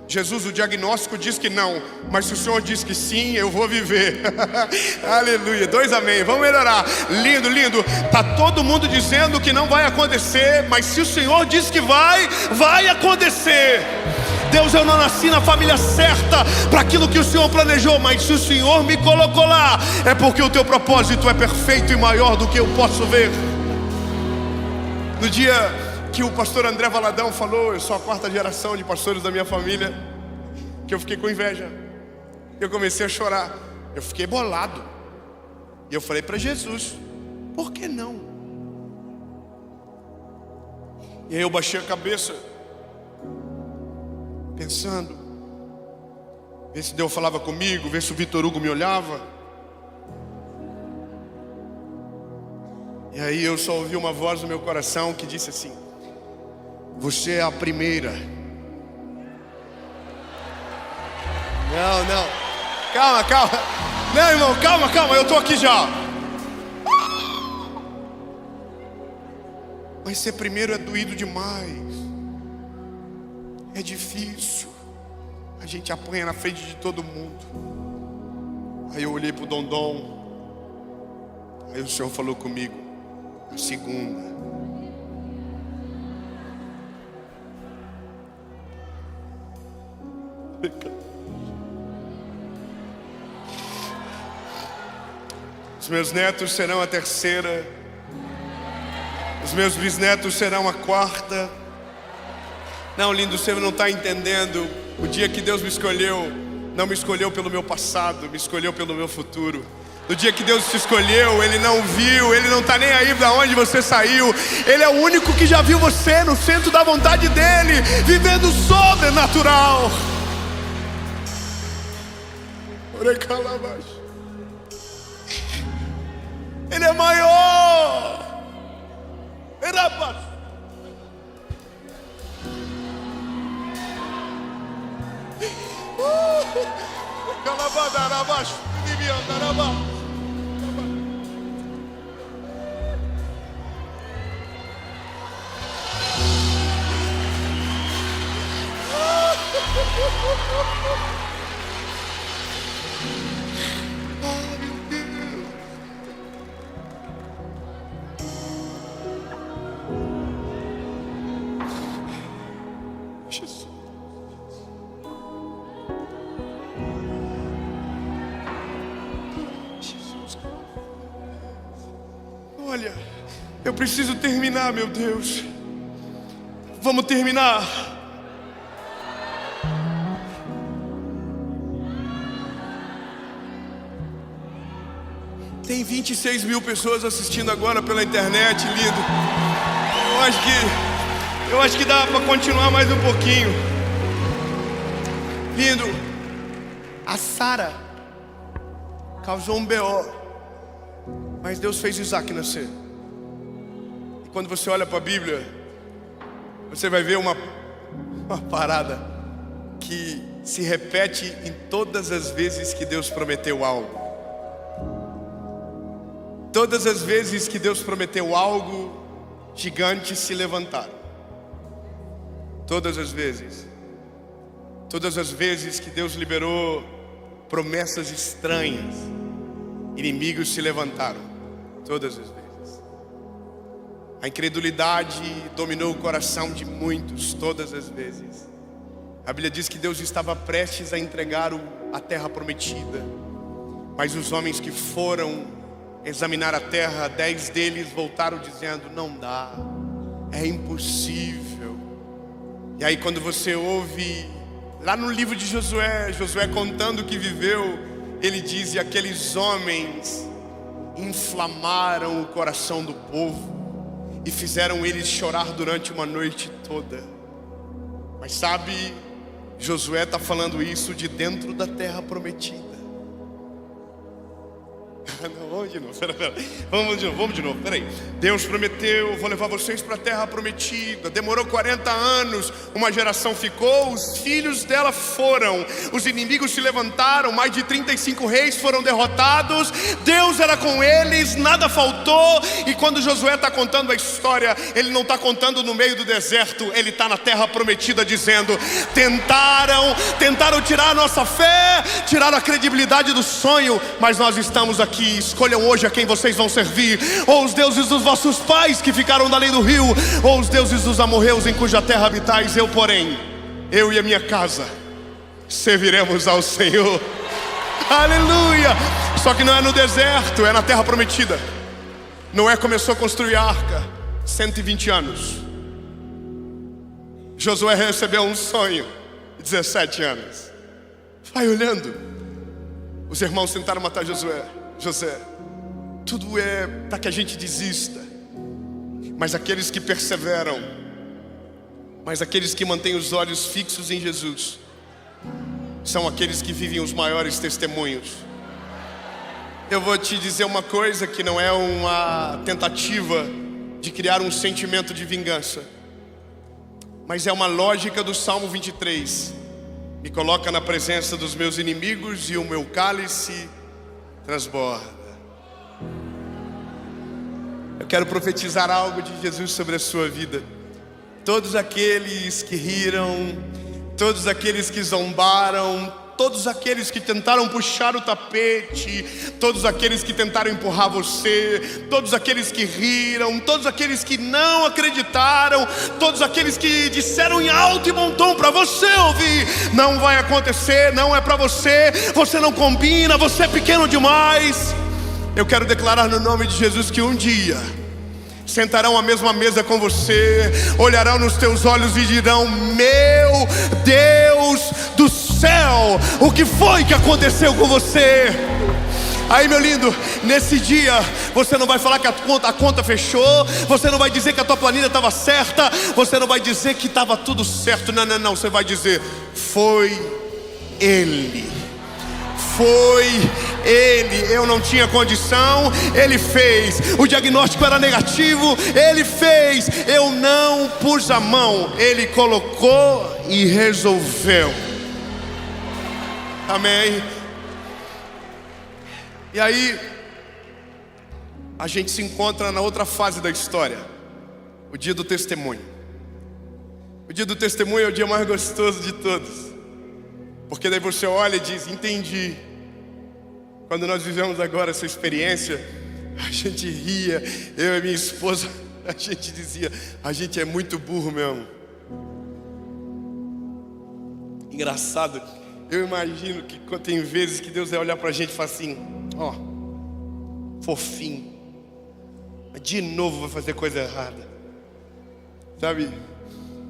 Jesus, o diagnóstico diz que não, mas se o Senhor diz que sim, eu vou viver. Aleluia, 2 amém, vamos melhorar. Lindo, lindo. Está todo mundo dizendo que não vai acontecer, mas se o Senhor diz que vai acontecer. Deus, eu não nasci na família certa para aquilo que o Senhor planejou, mas se o Senhor me colocou lá, é porque o teu propósito é perfeito e maior do que eu posso ver. No dia que o pastor André Valadão falou, eu sou a 4ª geração de pastores da minha família, que eu fiquei com inveja. Eu comecei a chorar. Eu fiquei bolado. E eu falei para Jesus: por que não? E aí eu baixei a cabeça, pensando, ver se Deus falava comigo, ver se o Vitor Hugo me olhava. E aí eu só ouvi uma voz no meu coração que disse assim: você é a primeira. Não, calma. Não, irmão, calma, eu tô aqui já. Mas ser primeiro é doído demais. É difícil. A gente apanha na frente de todo mundo. Aí eu olhei pro Dondon. Aí o Senhor falou comigo: a segunda. Os meus netos serão a terceira. Os meus bisnetos serão a quarta. Não, lindo, você não está entendendo. O dia que Deus me escolheu, não me escolheu pelo meu passado, me escolheu pelo meu futuro. No dia que Deus te escolheu, Ele não viu, Ele não está nem aí para onde você saiu. Ele é o único que já viu você no centro da vontade dEle, vivendo sobrenatural. Ele é maior. Olha, eu preciso terminar, meu Deus. Vamos terminar. Tem 26 mil pessoas assistindo agora pela internet, lindo. Eu acho que dá para continuar mais um pouquinho. Lindo. A Sara causou um BO. Mas Deus fez Isaac nascer. E quando você olha para a Bíblia, você vai ver uma parada que se repete em todas as vezes que Deus prometeu algo. Todas as vezes que Deus prometeu algo, gigantes se levantaram. Todas as vezes. Todas as vezes que Deus liberou promessas estranhas, inimigos se levantaram. Todas as vezes. A incredulidade dominou o coração de muitos, todas as vezes. A Bíblia diz que Deus estava prestes a entregar a terra prometida. Mas os homens que foram examinar a terra, 10 deles voltaram dizendo: não dá, é impossível. E aí quando você ouve, lá no livro de Josué contando o que viveu, ele diz: e aqueles homens inflamaram o coração do povo e fizeram eles chorar durante uma noite toda. Mas sabe, Josué está falando isso de dentro da terra prometida. Não, vamos de novo, vamos de novo, peraí. Deus prometeu: vou levar vocês para a terra prometida. Demorou 40 anos, uma geração ficou, os filhos dela foram, os inimigos se levantaram, mais de 35 reis foram derrotados. Deus era com eles, nada faltou. E quando Josué está contando a história, ele não está contando no meio do deserto, ele está na terra prometida dizendo: tentaram tirar a nossa fé, tirar a credibilidade do sonho, mas nós estamos aqui. Escolham hoje a quem vocês vão servir: ou os deuses dos vossos pais que ficaram da lei do rio, ou os deuses dos amorreus em cuja terra habitais. Eu, porém, eu e a minha casa serviremos ao Senhor. Aleluia! Só que não é no deserto, é na terra prometida. Noé começou a construir a arca, 120 anos. Josué recebeu um sonho, 17 anos. Vai olhando, Os irmãos tentaram matar José. Tudo é para que a gente desista. Mas aqueles que perseveram, mas aqueles que mantêm os olhos fixos em Jesus, são aqueles que vivem os maiores testemunhos. Eu vou te dizer uma coisa que não é uma tentativa de criar um sentimento de vingança, mas é uma lógica do Salmo 23. Me coloca na presença dos meus inimigos e o meu cálice transborda. Eu quero profetizar algo de Jesus sobre a sua vida. Todos aqueles que riram, todos aqueles que zombaram, todos aqueles que tentaram puxar o tapete, todos aqueles que tentaram empurrar você, todos aqueles que riram, todos aqueles que não acreditaram, todos aqueles que disseram em alto e bom tom para você ouvir: não vai acontecer, não é para você, você não combina, você é pequeno demais. Eu quero declarar no nome de Jesus que um dia sentarão à mesma mesa com você, olharão nos teus olhos e dirão: meu Deus do céu, o que foi que aconteceu com você? Aí, meu lindo, nesse dia você não vai falar que a conta fechou, você não vai dizer que a tua planilha estava certa, você não vai dizer que estava tudo certo. Não, você vai dizer: foi Ele. Foi Ele, eu não tinha condição, Ele fez. O diagnóstico era negativo, Ele fez. Eu não pus a mão, Ele colocou e resolveu. Amém. E aí a gente se encontra na outra fase da história, o dia do testemunho. O dia do testemunho é o dia mais gostoso de todos, porque daí você olha e diz: entendi. Quando nós vivemos agora essa experiência, a gente ria, eu e minha esposa, a gente dizia: a gente é muito burro mesmo. Engraçado, eu imagino que tem vezes que Deus vai olhar pra gente e falar assim: ó, fofinho, de novo vai fazer coisa errada. Sabe,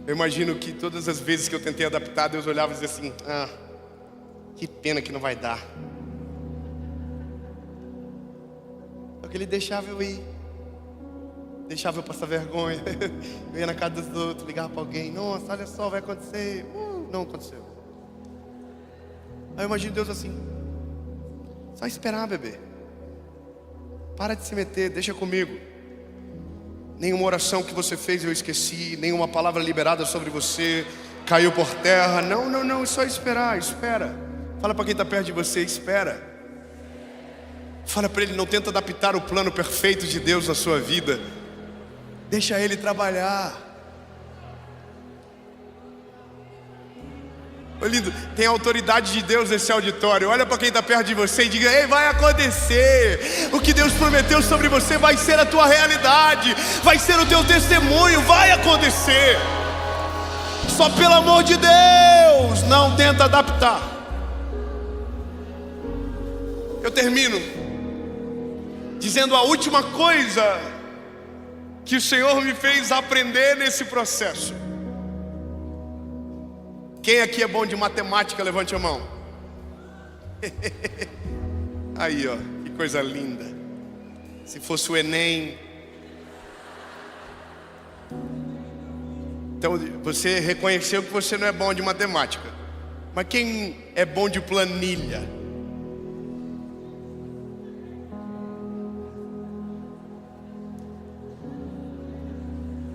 eu imagino que todas as vezes que eu tentei adaptar, Deus olhava e dizia assim: ah, que pena que não vai dar. Só que Ele deixava eu ir, deixava eu passar vergonha. Eu ia na casa dos outros, ligava para alguém: nossa, olha só, vai acontecer. Não aconteceu. Aí eu imagino Deus assim: só esperar, bebê, para de se meter, deixa comigo. Nenhuma oração que você fez eu esqueci, nenhuma palavra liberada sobre você caiu por terra. Não, é só esperar, espera. Fala para quem está perto de você: espera. Fala para ele: não tenta adaptar o plano perfeito de Deus na sua vida, deixa Ele trabalhar. Ô lindo, tem a autoridade de Deus nesse auditório. Olha para quem está perto de você e diga: ei, vai acontecer. O que Deus prometeu sobre você vai ser a tua realidade, vai ser o teu testemunho, vai acontecer. Só pelo amor de Deus, não tenta adaptar. Eu termino dizendo a última coisa que o Senhor me fez aprender nesse processo. Quem aqui é bom de matemática, levante a mão. Aí, ó, que coisa linda. Se fosse o Enem. Então você reconheceu que você não é bom de matemática. Mas quem é bom de planilha?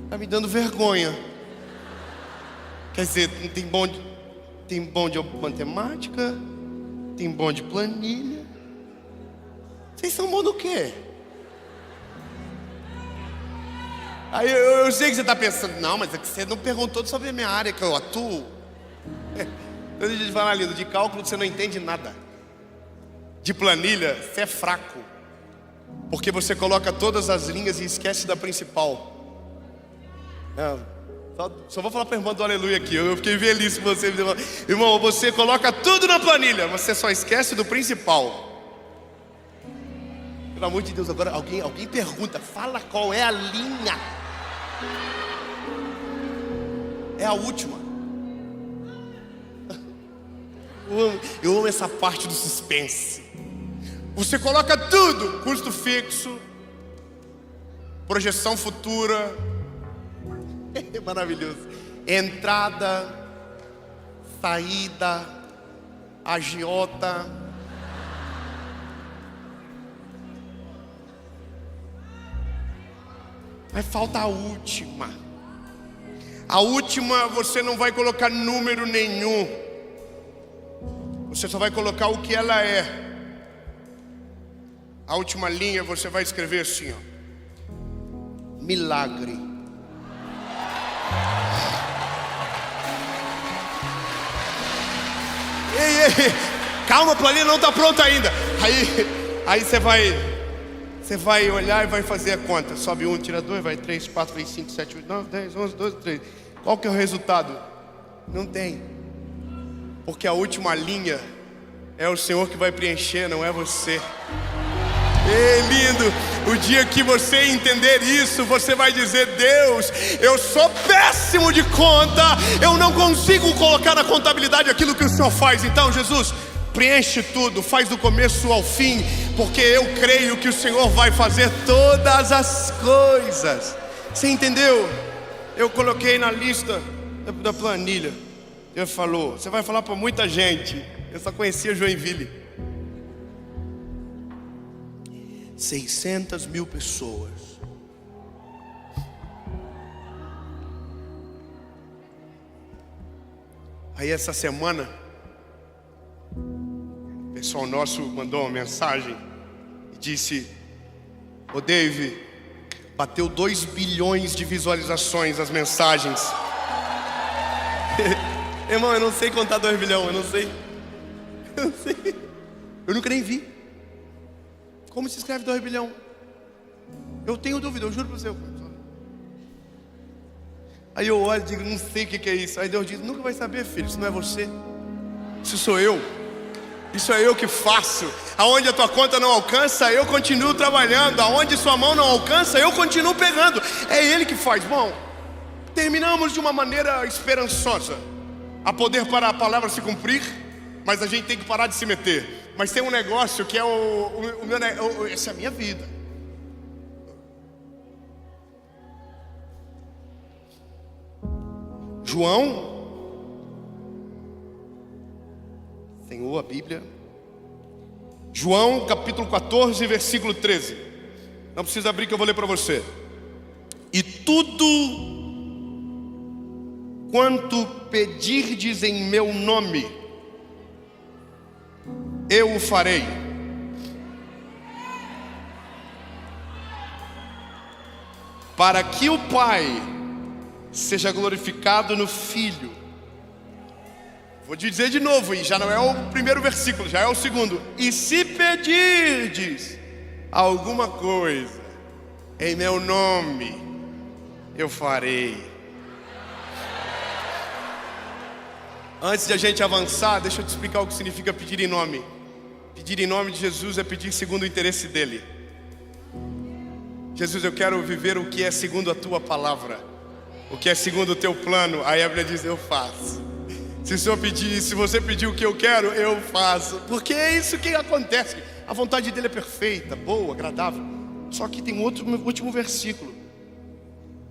Está me dando vergonha. Quer dizer, tem bom de matemática, tem bom de planilha. Vocês são bons do quê? Aí eu sei que você está pensando: não, mas é que você não perguntou sobre a minha área que eu atuo. Deixa eu te falar, lindo, de cálculo você não entende nada. De planilha você é fraco, porque você coloca todas as linhas e esquece da principal. Só vou falar para a irmã do aleluia aqui. Eu fiquei velhice com você, irmão. Você coloca tudo na planilha, mas você só esquece do principal. Pelo amor de Deus, agora alguém pergunta: fala qual é a linha. É a última. Eu amo essa parte do suspense. Você coloca tudo: custo fixo, projeção futura, é maravilhoso. Entrada, saída, agiota. Mas falta a última. A última você não vai colocar número nenhum. Você só vai colocar o que ela é. A última linha você vai escrever assim, ó: milagre. Ei, calma, a planilha não está pronta ainda. Aí você vai olhar e vai fazer a conta. Sobe 1, tira 2, vai 3, 4, vai 5, 7, 8, 9, 10, 11, 12, 13. Qual que é o resultado? Não tem. Porque a última linha é o Senhor que vai preencher, não é você. Ei, lindo, o dia que você entender isso, você vai dizer: Deus, eu sou péssimo de conta, eu não consigo colocar na contabilidade aquilo que o Senhor faz. Então, Jesus, preenche tudo, faz do começo ao fim, porque eu creio que o Senhor vai fazer todas as coisas. Você entendeu? Eu coloquei na lista da planilha. Deus falou: você vai falar para muita gente. Eu só conhecia Joinville. 600 mil pessoas. Aí essa semana, o pessoal nosso mandou uma mensagem e disse: ô Dave, bateu 2 bilhões de visualizações as mensagens. Irmão, eu não sei contar 2 bilhões, eu não sei. Eu nunca nem vi. Como se escreve 2 bilhões? Eu tenho dúvida, eu juro para você. Aí eu olho e digo: não sei o que é isso. Aí Deus diz: nunca vai saber, filho, isso não é você. Isso sou eu. Isso é eu que faço. Aonde a tua conta não alcança, eu continuo trabalhando. Aonde sua mão não alcança, eu continuo pegando. É Ele que faz. Bom, terminamos de uma maneira esperançosa, a poder para a palavra se cumprir. Mas a gente tem que parar de se meter. Mas tem um negócio que é o meu, essa é a minha vida. João, Senhor, a Bíblia. João capítulo 14, versículo 13. Não precisa abrir que eu vou ler para você. E tudo quanto pedirdes em meu nome, eu o farei. Para que o Pai seja glorificado no Filho. Vou te dizer de novo, e já não é o primeiro versículo, já é o segundo. E se pedirdes alguma coisa em meu nome, eu farei. Antes de a gente avançar, deixa eu te explicar o que significa pedir em nome. Pedir em nome de Jesus é pedir segundo o interesse dele. Jesus, eu quero viver o que é segundo a tua palavra, o que é segundo o teu plano. Aí a Bíblia diz: eu faço. Se você pedir o que eu quero, eu faço. Porque é isso que acontece. A vontade dele é perfeita, boa, agradável. Só que tem outro último versículo.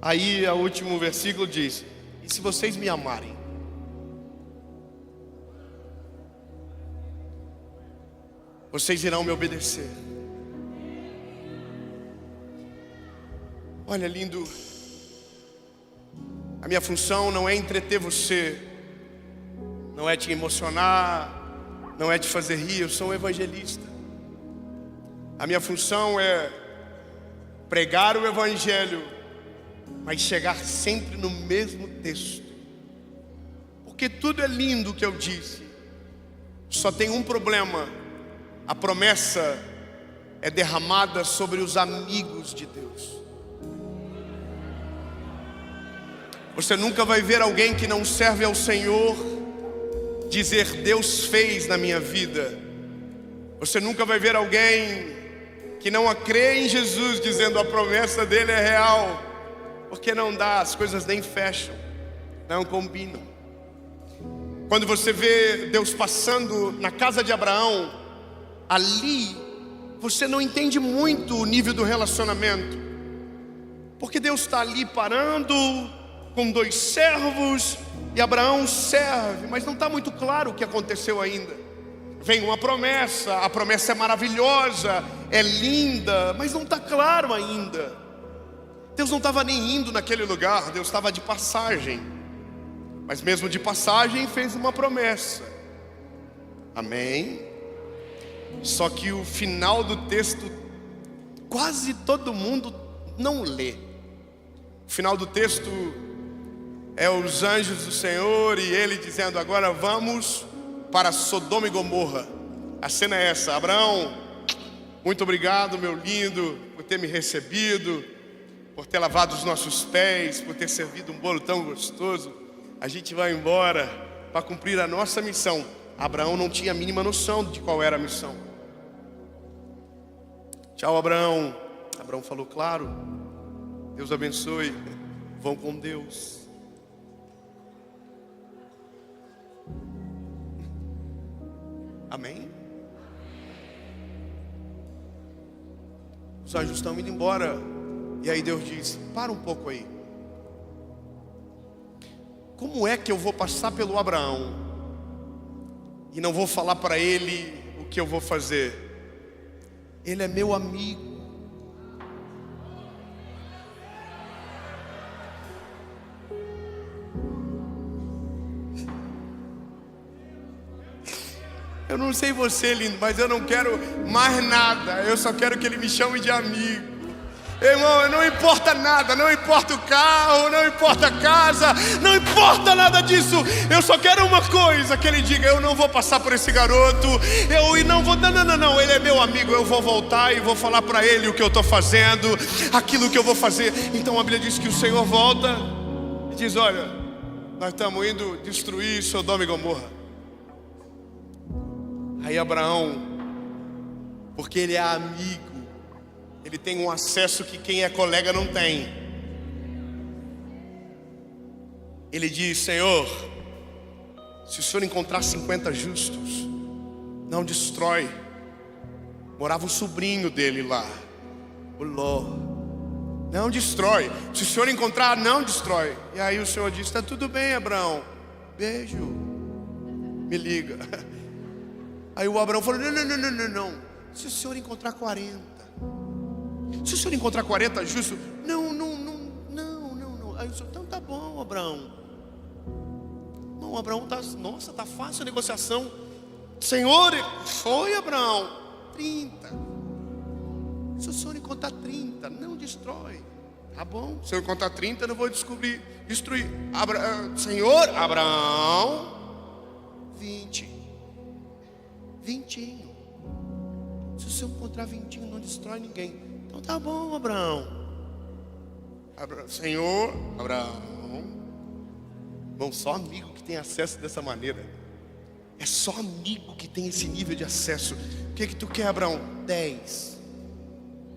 Aí o último versículo diz: e se vocês me amarem, vocês irão me obedecer. Olha, lindo, a minha função não é entreter você, não é te emocionar, não é te fazer rir. Eu sou um evangelista. A minha função é pregar o evangelho, mas chegar sempre no mesmo texto. Porque tudo é lindo que eu disse. Só tem um problema: a promessa é derramada sobre os amigos de Deus. Você nunca vai ver alguém que não serve ao Senhor dizer: Deus fez na minha vida. Você nunca vai ver alguém que não crê em Jesus dizendo: a promessa dele é real. Porque não dá, as coisas nem fecham, não combinam. Quando você vê Deus passando na casa de Abraão, ali você não entende muito o nível do relacionamento, porque Deus está ali parando com 2 servos e Abraão serve, mas não está muito claro o que aconteceu ainda. Vem uma promessa, a promessa é maravilhosa, é linda, mas não está claro ainda. Deus não estava nem indo naquele lugar, Deus estava de passagem, mas mesmo de passagem fez uma promessa. Amém? Só que o final do texto quase todo mundo não lê. O final do texto é os anjos do Senhor e ele dizendo: agora vamos para Sodoma e Gomorra. A cena é essa: Abraão, muito obrigado, meu lindo, por ter me recebido, por ter lavado os nossos pés, por ter servido um bolo tão gostoso. A gente vai embora para cumprir a nossa missão. Abraão não tinha a mínima noção de qual era a missão. Tchau, Abraão. Abraão falou: claro, Deus abençoe, vão com Deus. Amém? Os anjos estão indo embora. E aí Deus diz: para um pouco aí. Como é que eu vou passar pelo Abraão e não vou falar para ele o que eu vou fazer? Ele é meu amigo. Eu não sei você, lindo, mas eu não quero mais nada. Eu só quero que ele me chame de amigo. Irmão, não importa nada, não importa o carro, não importa a casa, não importa nada disso. Eu só quero uma coisa, que ele diga: eu não vou passar por esse garoto, eu não vou, não, ele é meu amigo. Eu vou voltar e vou falar para ele o que eu estou fazendo, aquilo que eu vou fazer. Então a Bíblia diz que o Senhor volta e diz: olha, nós estamos indo destruir Sodoma e Gomorra. Aí Abraão, porque ele é amigo, ele tem um acesso que quem é colega não tem. Ele diz: Senhor, se o Senhor encontrar 50 justos, não destrói. Morava um sobrinho dele lá, o Ló. Não destrói. Se o Senhor encontrar, não destrói. E aí o Senhor diz: está tudo bem, Abraão, beijo, me liga. Aí o Abraão falou: não. Se o Senhor encontrar 40, se o Senhor encontrar 40 justos, não. Aí o Senhor: então tá bom, Abraão. Não, Abraão nossa, tá fácil a negociação. Senhor, foi, Abraão, 30. Se o Senhor encontrar 30, não destrói. Tá bom, se eu encontrar 30, eu não vou destruir. Senhor, Abraão, 20. 20. Se o Senhor encontrar 20, não destrói ninguém. Então tá bom, Abraão. Senhor, Abraão. Bom, só amigo que tem acesso dessa maneira. É só amigo que tem esse nível de acesso. O que tu quer, Abraão? 10.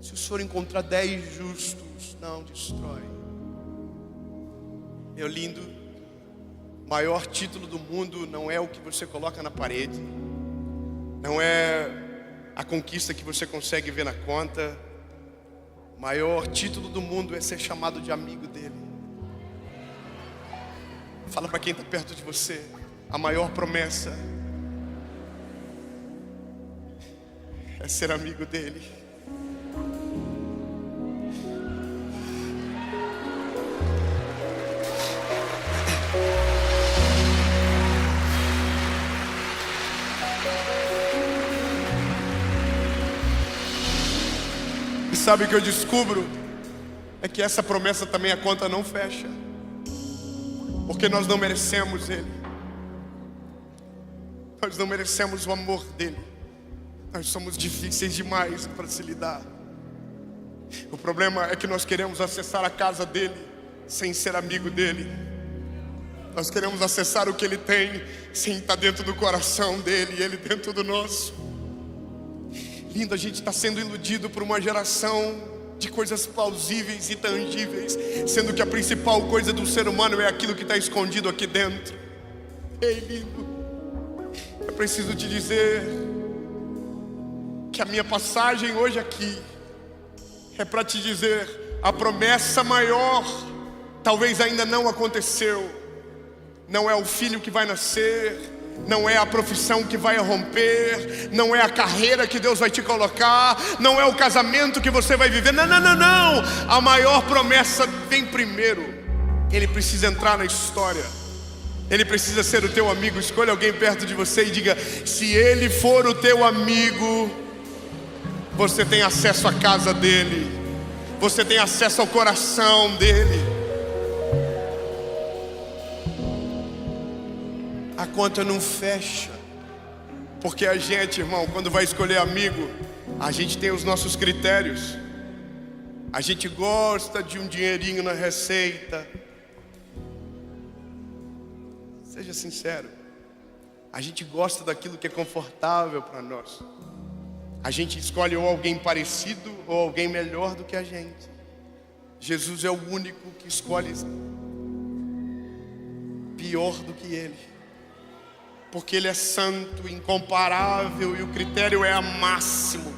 Se o Senhor encontrar 10 justos, não destrói. Meu lindo, o maior título do mundo não é o que você coloca na parede, não é a conquista que você consegue ver na conta. O maior título do mundo é ser chamado de amigo dele. Fala para quem está perto de você: a maior promessa é ser amigo dele. Sabe o que eu descubro? É que essa promessa também, a conta não fecha, porque nós não merecemos Ele. Nós não merecemos o amor dEle. Nós somos difíceis demais para se lidar. O problema é que nós queremos acessar a casa dEle sem ser amigo dEle. Nós queremos acessar o que Ele tem sem estar dentro do coração dEle e Ele dentro do nosso. Lindo, a gente está sendo iludido por uma geração de coisas plausíveis e tangíveis, sendo que a principal coisa do ser humano é aquilo que está escondido aqui dentro. Ei, lindo, eu preciso te dizer que a minha passagem hoje aqui é para te dizer: a promessa maior talvez ainda não aconteceu. Não é o filho que vai nascer, não é a profissão que vai romper, não é a carreira que Deus vai te colocar, não é o casamento que você vai viver. Não, não, não, não. A maior promessa vem primeiro. Ele precisa entrar na história. Ele precisa ser o teu amigo. Escolha alguém perto de você e diga: se ele for o teu amigo, você tem acesso à casa dele, você tem acesso ao coração dele. A conta não fecha, porque a gente, irmão, quando vai escolher amigo, a gente tem os nossos critérios. A gente gosta de um dinheirinho na receita. Seja sincero, a gente gosta daquilo que é confortável para nós. A gente escolhe ou alguém parecido ou alguém melhor do que a gente. Jesus é o único que escolhe pior do que ele, porque ele é santo, incomparável, e o critério é a máximo.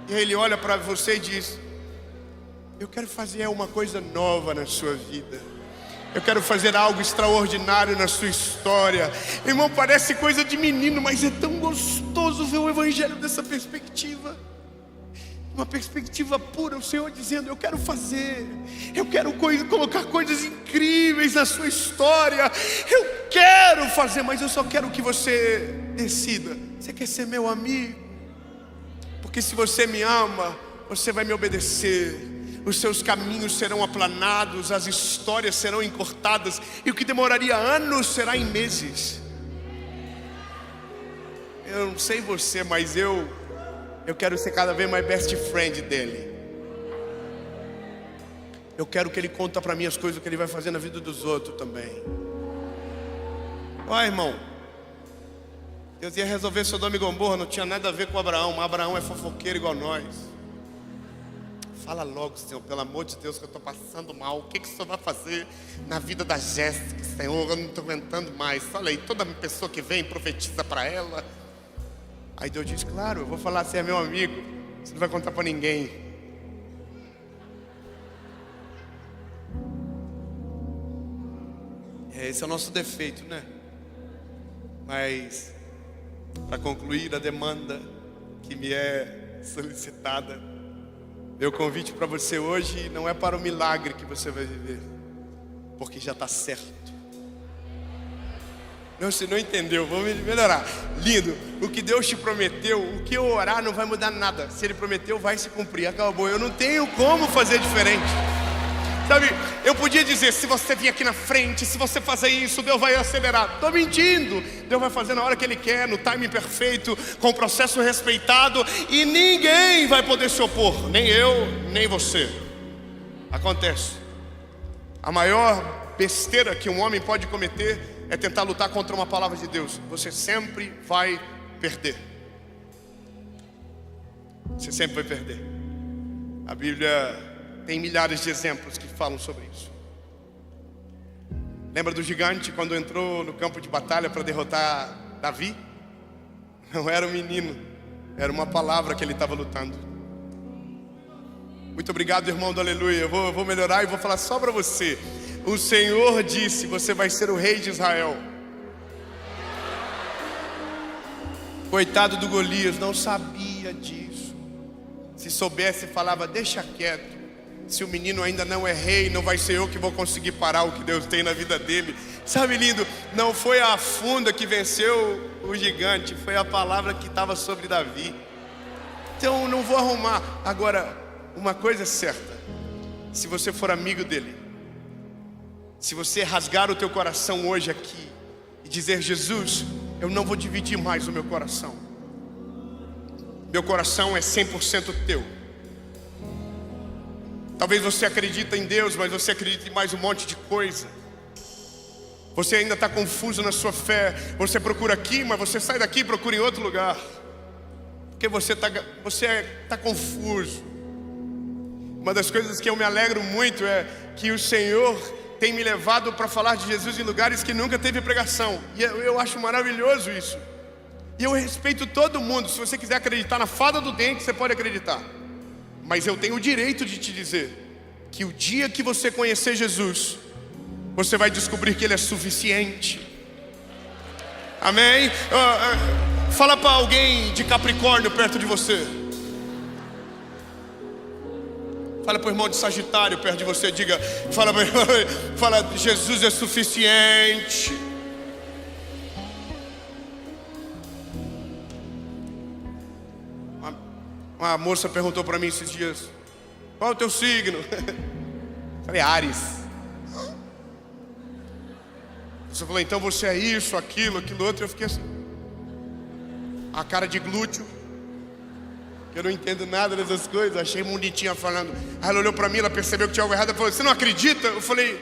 E aí ele olha para você e diz: eu quero fazer uma coisa nova na sua vida, eu quero fazer algo extraordinário na sua história. Irmão, parece coisa de menino, mas é tão gostoso ver o evangelho dessa perspectiva. Uma perspectiva pura, o Senhor dizendo: eu quero fazer, eu quero colocar coisas incríveis na sua história, eu quero fazer, mas eu só quero que você decida. Você quer ser meu amigo? Porque se você me ama, você vai me obedecer, os seus caminhos serão aplanados, as histórias serão encurtadas, e o que demoraria anos será em meses. Eu não sei você, mas eu quero ser cada vez mais best friend dele. Eu quero que ele conta para mim as coisas que ele vai fazer na vida dos outros também. Ó, irmão, Deus ia resolver Sodoma e Gomorra, não tinha nada a ver com Abraão, mas Abraão é fofoqueiro igual nós. Fala logo, Senhor, pelo amor de Deus, que eu estou passando mal. O que o Senhor vai fazer na vida da Jéssica, Senhor? Eu não estou aguentando mais. Fala aí, toda pessoa que vem profetiza para ela. Aí Deus diz: claro, eu vou falar, você é meu amigo, você não vai contar para ninguém. Esse é o nosso defeito, né? Mas, para concluir a demanda que me é solicitada, meu convite para você hoje não é para o milagre que você vai viver, porque já está certo. Não, você não entendeu, vamos melhorar. Lindo, o que Deus te prometeu, o que eu orar não vai mudar nada. Se Ele prometeu, vai se cumprir, acabou. Eu não tenho como fazer diferente. Sabe, eu podia dizer: se você vir aqui na frente, se você fazer isso, Deus vai acelerar. Estou mentindo. Deus vai fazer na hora que Ele quer, no timing perfeito, com o processo respeitado, e ninguém vai poder se opor, nem eu, nem você. Acontece. A maior besteira que um homem pode cometer é tentar lutar contra uma palavra de Deus. Você sempre vai perder. Você sempre vai perder. A Bíblia tem milhares de exemplos que falam sobre isso. Lembra do gigante quando entrou no campo de batalha para derrotar Davi? Não era um menino, era uma palavra que ele estava lutando. Muito obrigado, irmão do Aleluia. Eu vou melhorar e vou falar só para você. O Senhor disse: você vai ser o rei de Israel. Coitado do Golias, não sabia disso. Se soubesse, falava: deixa quieto. Se o menino ainda não é rei, não vai ser eu que vou conseguir parar o que Deus tem na vida dele. Sabe, lindo, não foi a funda que venceu o gigante, foi a palavra que estava sobre Davi. Então não vou arrumar. Agora, uma coisa é certa: se você for amigo dele, se você rasgar o teu coração hoje aqui e dizer: Jesus, eu não vou dividir mais o meu coração, meu coração é 100% teu. Talvez você acredita em Deus, mas você acredita em mais um monte de coisa. Você ainda está confuso na sua fé. Você procura aqui, mas você sai daqui e procura em outro lugar, porque você está confuso. Uma das coisas que eu me alegro muito é que o Senhor tem me levado para falar de Jesus em lugares que nunca teve pregação. E eu acho maravilhoso isso. E eu respeito todo mundo. Se você quiser acreditar na fada do dente, você pode acreditar. Mas eu tenho o direito de te dizer que o dia que você conhecer Jesus, você vai descobrir que Ele é suficiente. Amém? Fala para alguém de Capricórnio perto de você. Fala para o irmão de Sagitário perto de você. Diga, fala, Jesus é suficiente. Uma moça perguntou para mim esses dias: qual é o teu signo? Falei, Áries. Você falou, então você é isso, aquilo outro. Eu fiquei assim, a cara de glúteo. Eu não entendo nada dessas coisas. Achei bonitinha falando. Aí ela olhou para mim, ela percebeu que tinha algo errado. Ela falou, você não acredita? Eu falei.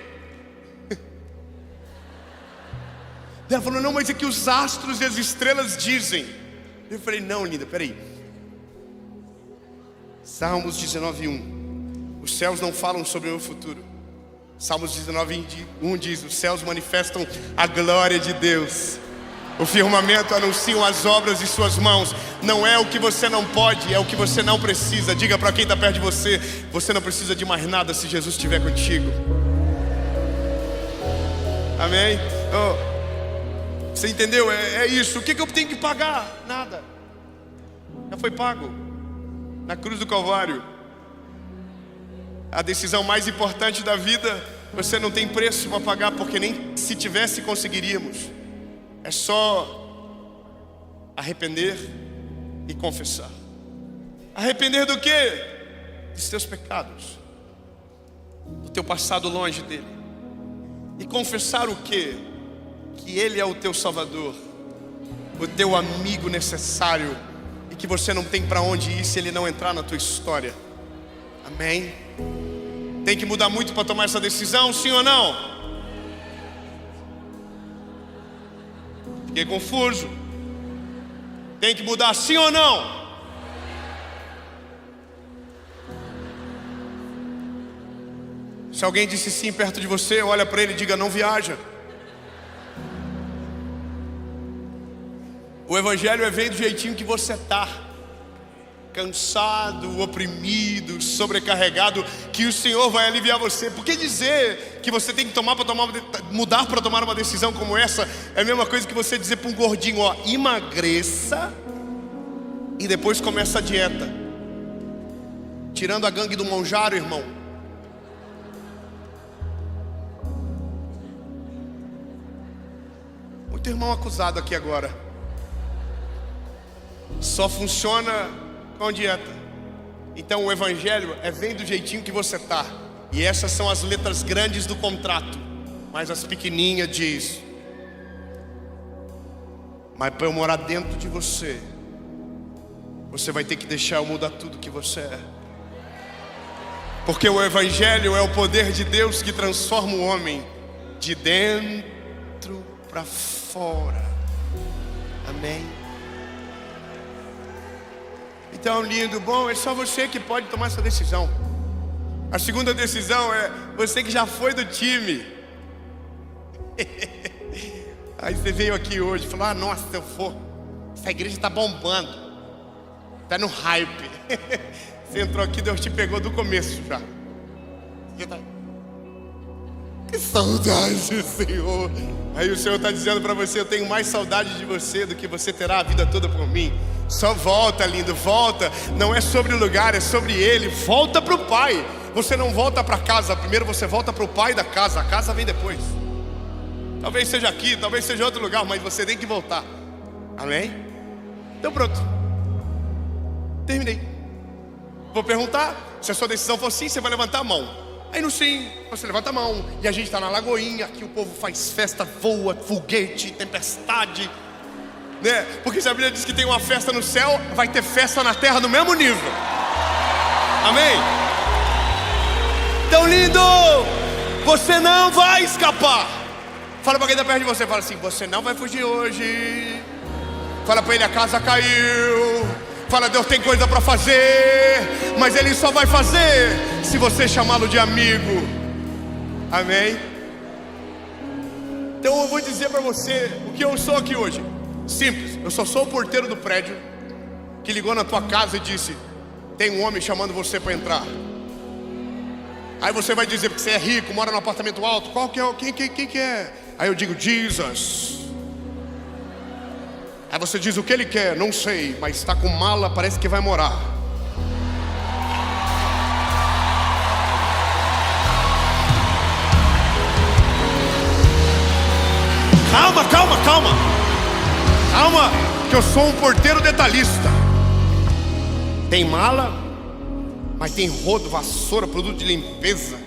Ela falou, não, mas é que os astros e as estrelas dizem. Eu falei, não, linda, peraí. Salmos 19:1. Os céus não falam sobre o meu futuro. Salmos 19:1 diz, os céus manifestam a glória de Deus. O firmamento anuncia as obras de suas mãos. Não é o que você não pode, é o que você não precisa. Diga para quem está perto de você, você não precisa de mais nada se Jesus estiver contigo. Amém? Você entendeu? É isso. O que eu tenho que pagar? Nada. Já foi pago na cruz do Calvário. A decisão mais importante da vida, você não tem preço para pagar, porque nem se tivesse conseguiríamos. É só arrepender e confessar. Arrepender do quê? Dos teus pecados, do teu passado longe dele. E confessar o quê? Que Ele é o teu Salvador, o teu amigo necessário, e que você não tem para onde ir se Ele não entrar na tua história. Amém? Tem que mudar muito para tomar essa decisão, sim ou não? Fiquei confuso. Tem que mudar, sim ou não? Se alguém disse sim perto de você, olha para ele e diga, não viaja. O evangelho vem do jeitinho que você está. Cansado, oprimido, sobrecarregado, que o Senhor vai aliviar você. Por que dizer que você tem que mudar para tomar uma decisão como essa? É a mesma coisa que você dizer para um gordinho, ó, emagreça e depois começa a dieta. Tirando a gangue do Monjaro, irmão. Muito irmão acusado aqui agora. Só funciona com dieta. Então o evangelho vem do jeitinho que você está. E essas são as letras grandes do contrato. Mas as pequenininhas diz: mas para eu morar dentro de você, você vai ter que deixar eu mudar tudo que você é. Porque o evangelho é o poder de Deus que transforma o homem de dentro para fora. Amém? Então, lindo, bom, é só você que pode tomar essa decisão. A segunda decisão é você que já foi do time. Aí você veio aqui hoje e falou, ah, nossa, eu vou. Essa igreja está bombando. Está no hype. Você entrou aqui, Deus te pegou do começo já. Que saudade, Senhor. Aí o Senhor está dizendo para você, eu tenho mais saudade de você do que você terá a vida toda por mim. Só volta, lindo, volta. Não é sobre o lugar, é sobre Ele. Volta para o Pai. Você não volta para casa, primeiro você volta para o Pai da casa. A casa vem depois. Talvez seja aqui, talvez seja outro lugar, mas você tem que voltar. Amém? Então pronto. Terminei. Vou perguntar, se a sua decisão for sim, você vai levantar a mão. Aí no sim, você levanta a mão. E a gente está na Lagoinha, aqui o povo faz festa, voa, foguete, tempestade, né? Porque se a Bíblia diz que tem uma festa no céu, vai ter festa na terra no mesmo nível. Amém? Então, lindo, você não vai escapar. Fala para quem está perto de você, fala assim, você não vai fugir hoje. Fala para ele, a casa caiu. Fala, Deus tem coisa para fazer, mas Ele só vai fazer se você chamá-lo de amigo. Amém? Então eu vou dizer para você o que eu sou aqui hoje. Simples, eu só sou o porteiro do prédio que ligou na tua casa e disse: tem um homem chamando você para entrar. Aí você vai dizer, porque você é rico, mora num apartamento alto, qual que é? Quem que é? Aí eu digo, Jesus. Aí você diz, o que ele quer? Não sei, mas está com mala, parece que vai morar. Calma, que eu sou um porteiro detalhista. Tem mala, mas tem rodo, vassoura, produto de limpeza.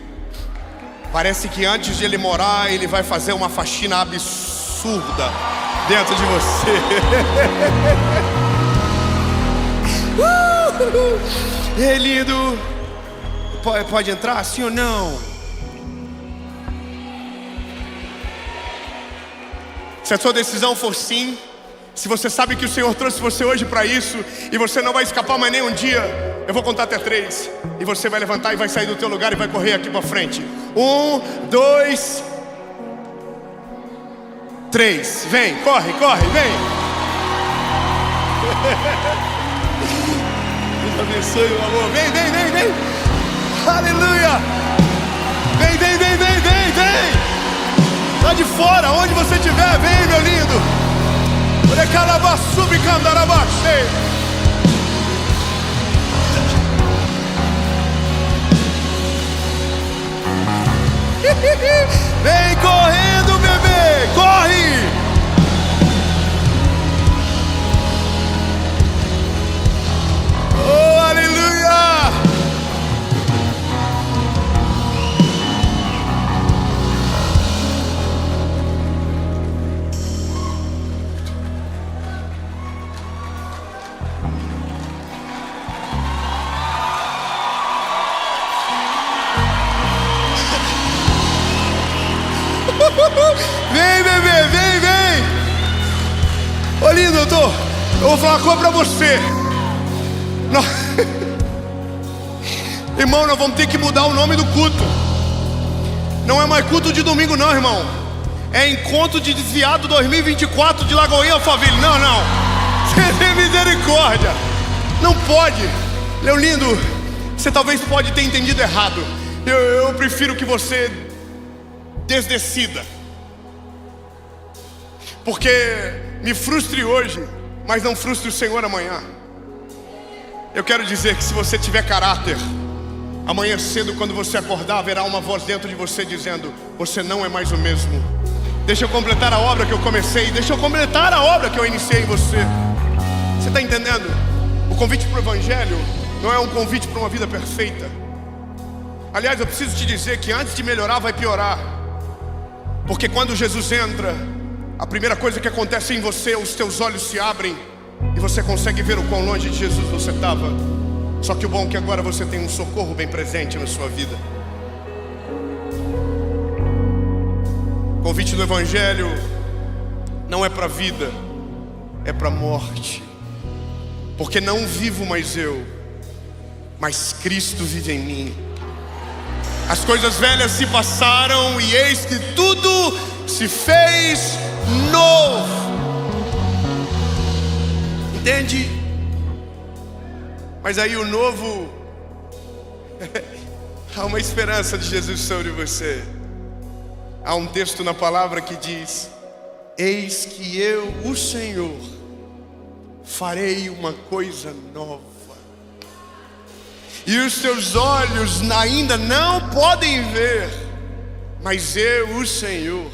Parece que antes de ele morar, ele vai fazer uma faxina absurda dentro de você. Ei, lindo. Pode entrar, sim ou não? Se a sua decisão for sim, se você sabe que o Senhor trouxe você hoje para isso, e você não vai escapar mais nem um dia, eu vou contar até 3, e você vai levantar e vai sair do teu lugar e vai correr aqui para frente. 1, 2, 3. Vem, corre, vem. Deus abençoe, meu amor. Vem. Aleluia. Vem. Lá de fora, onde você estiver, vem, meu lindo. Vem correndo, bebê, corre! Oh, aleluia! Vem, bebê, vem. Ô lindo, eu vou falar uma coisa pra você. Irmão, nós vamos ter que mudar o nome do culto. Não é mais culto de domingo não, irmão. É encontro de desviado 2024 de Lagoinha Alphaville. Não. Você tem misericórdia. Não pode. Meu lindo, você talvez pode ter entendido errado. Eu prefiro que você desdecida. Porque me frustre hoje, mas não frustre o Senhor amanhã. Eu quero dizer que se você tiver caráter, amanhã cedo, quando você acordar, haverá uma voz dentro de você dizendo: você não é mais o mesmo. Deixa eu completar a obra que eu comecei. Deixa eu completar a obra que eu iniciei em você. Você está entendendo? O convite para o Evangelho não é um convite para uma vida perfeita. Aliás, eu preciso te dizer que antes de melhorar, vai piorar. Porque quando Jesus entra, a primeira coisa que acontece em você, os teus olhos se abrem e você consegue ver o quão longe de Jesus você estava. Só que o bom é que agora você tem um socorro bem presente na sua vida. O convite do Evangelho não é para a vida, é para a morte. Porque não vivo mais eu, mas Cristo vive em mim. As coisas velhas se passaram e eis que tudo se fez novo. Entende? Mas aí o novo há uma esperança de Jesus sobre você. Há um texto na palavra que diz: eis que eu, o Senhor, farei uma coisa nova. E os teus olhos ainda não podem ver, mas eu, o Senhor,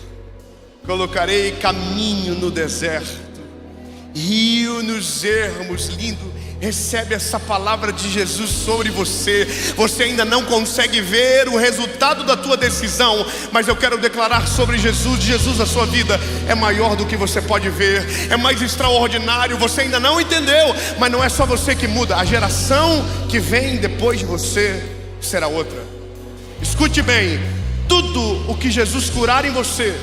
colocarei caminho no deserto, rio nos ermos. Lindo, recebe essa palavra de Jesus sobre você. Você ainda não consegue ver o resultado da tua decisão, mas eu quero declarar sobre Jesus. Jesus, a sua vida é maior do que você pode ver, é mais extraordinário. Você ainda não entendeu, mas não é só você que muda. A geração que vem depois de você será outra. Escute bem: tudo o que Jesus curar em você,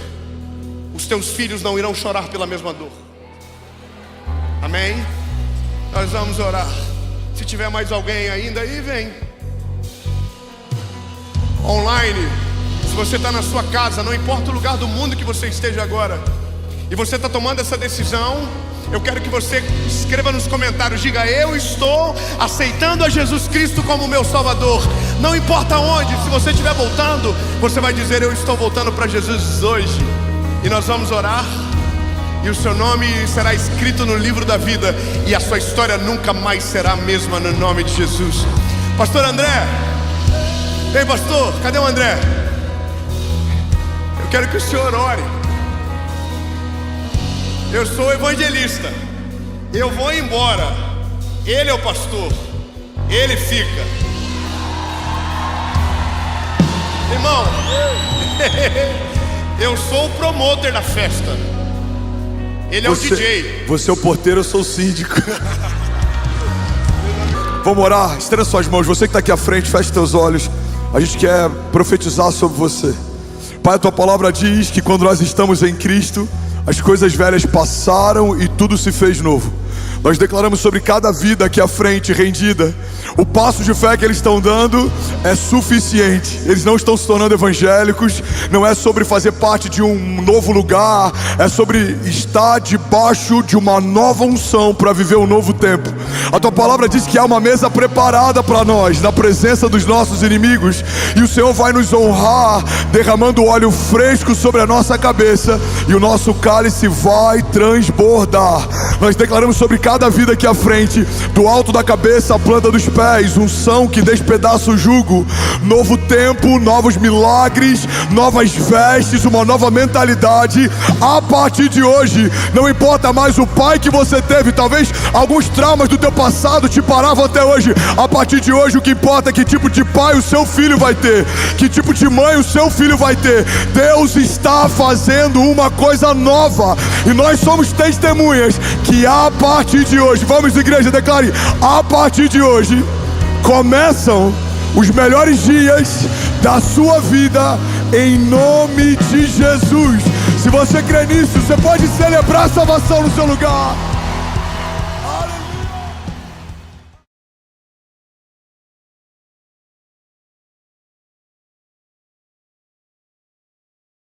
os teus filhos não irão chorar pela mesma dor. Amém? Nós vamos orar. Se tiver mais alguém ainda aí, vem. Online, se você está na sua casa, não importa o lugar do mundo que você esteja agora, e você está tomando essa decisão, eu quero que você escreva nos comentários, diga: eu estou aceitando a Jesus Cristo como meu Salvador. Não importa onde, se você estiver voltando, você vai dizer: eu estou voltando para Jesus hoje. E nós vamos orar, e o seu nome será escrito no livro da vida, e a sua história nunca mais será a mesma, no nome de Jesus. Pastor André, ei pastor, cadê o André? Eu quero que o senhor ore. Eu sou evangelista, eu vou embora, ele é o pastor, ele fica. Irmão, eu sou o promotor da festa, ele é o DJ. Você é o porteiro, eu sou o síndico. Vamos orar, estenda suas mãos. Você que está aqui à frente, feche teus olhos. A gente quer profetizar sobre você. Pai, a tua palavra diz que quando nós estamos em Cristo, as coisas velhas passaram e tudo se fez novo. Nós declaramos sobre cada vida aqui à frente, rendida, o passo de fé que eles estão dando é suficiente. Eles não estão se tornando evangélicos. Não é sobre fazer parte de um novo lugar, é sobre estar debaixo de uma nova unção para viver um novo tempo. A tua palavra diz que há uma mesa preparada para nós, na presença dos nossos inimigos, e o Senhor vai nos honrar, derramando óleo fresco sobre a nossa cabeça, e o nosso cálice vai transbordar. Nós declaramos sobre cada vida aqui à frente, do alto da cabeça à planta dos pés, unção que despedaça o jugo, novo tempo, novos milagres, novas vestes, uma nova mentalidade. A partir de hoje, não importa mais o pai que você teve, talvez alguns traumas do teu passado te paravam até hoje. A partir de hoje, o que importa é que tipo de pai o seu filho vai ter, que tipo de mãe o seu filho vai ter. Deus está fazendo uma coisa nova, e nós somos testemunhas que a partir de hoje, vamos igreja, declare: a partir de hoje começam os melhores dias da sua vida, em nome de Jesus. Se você crê nisso, você pode celebrar a salvação no seu lugar.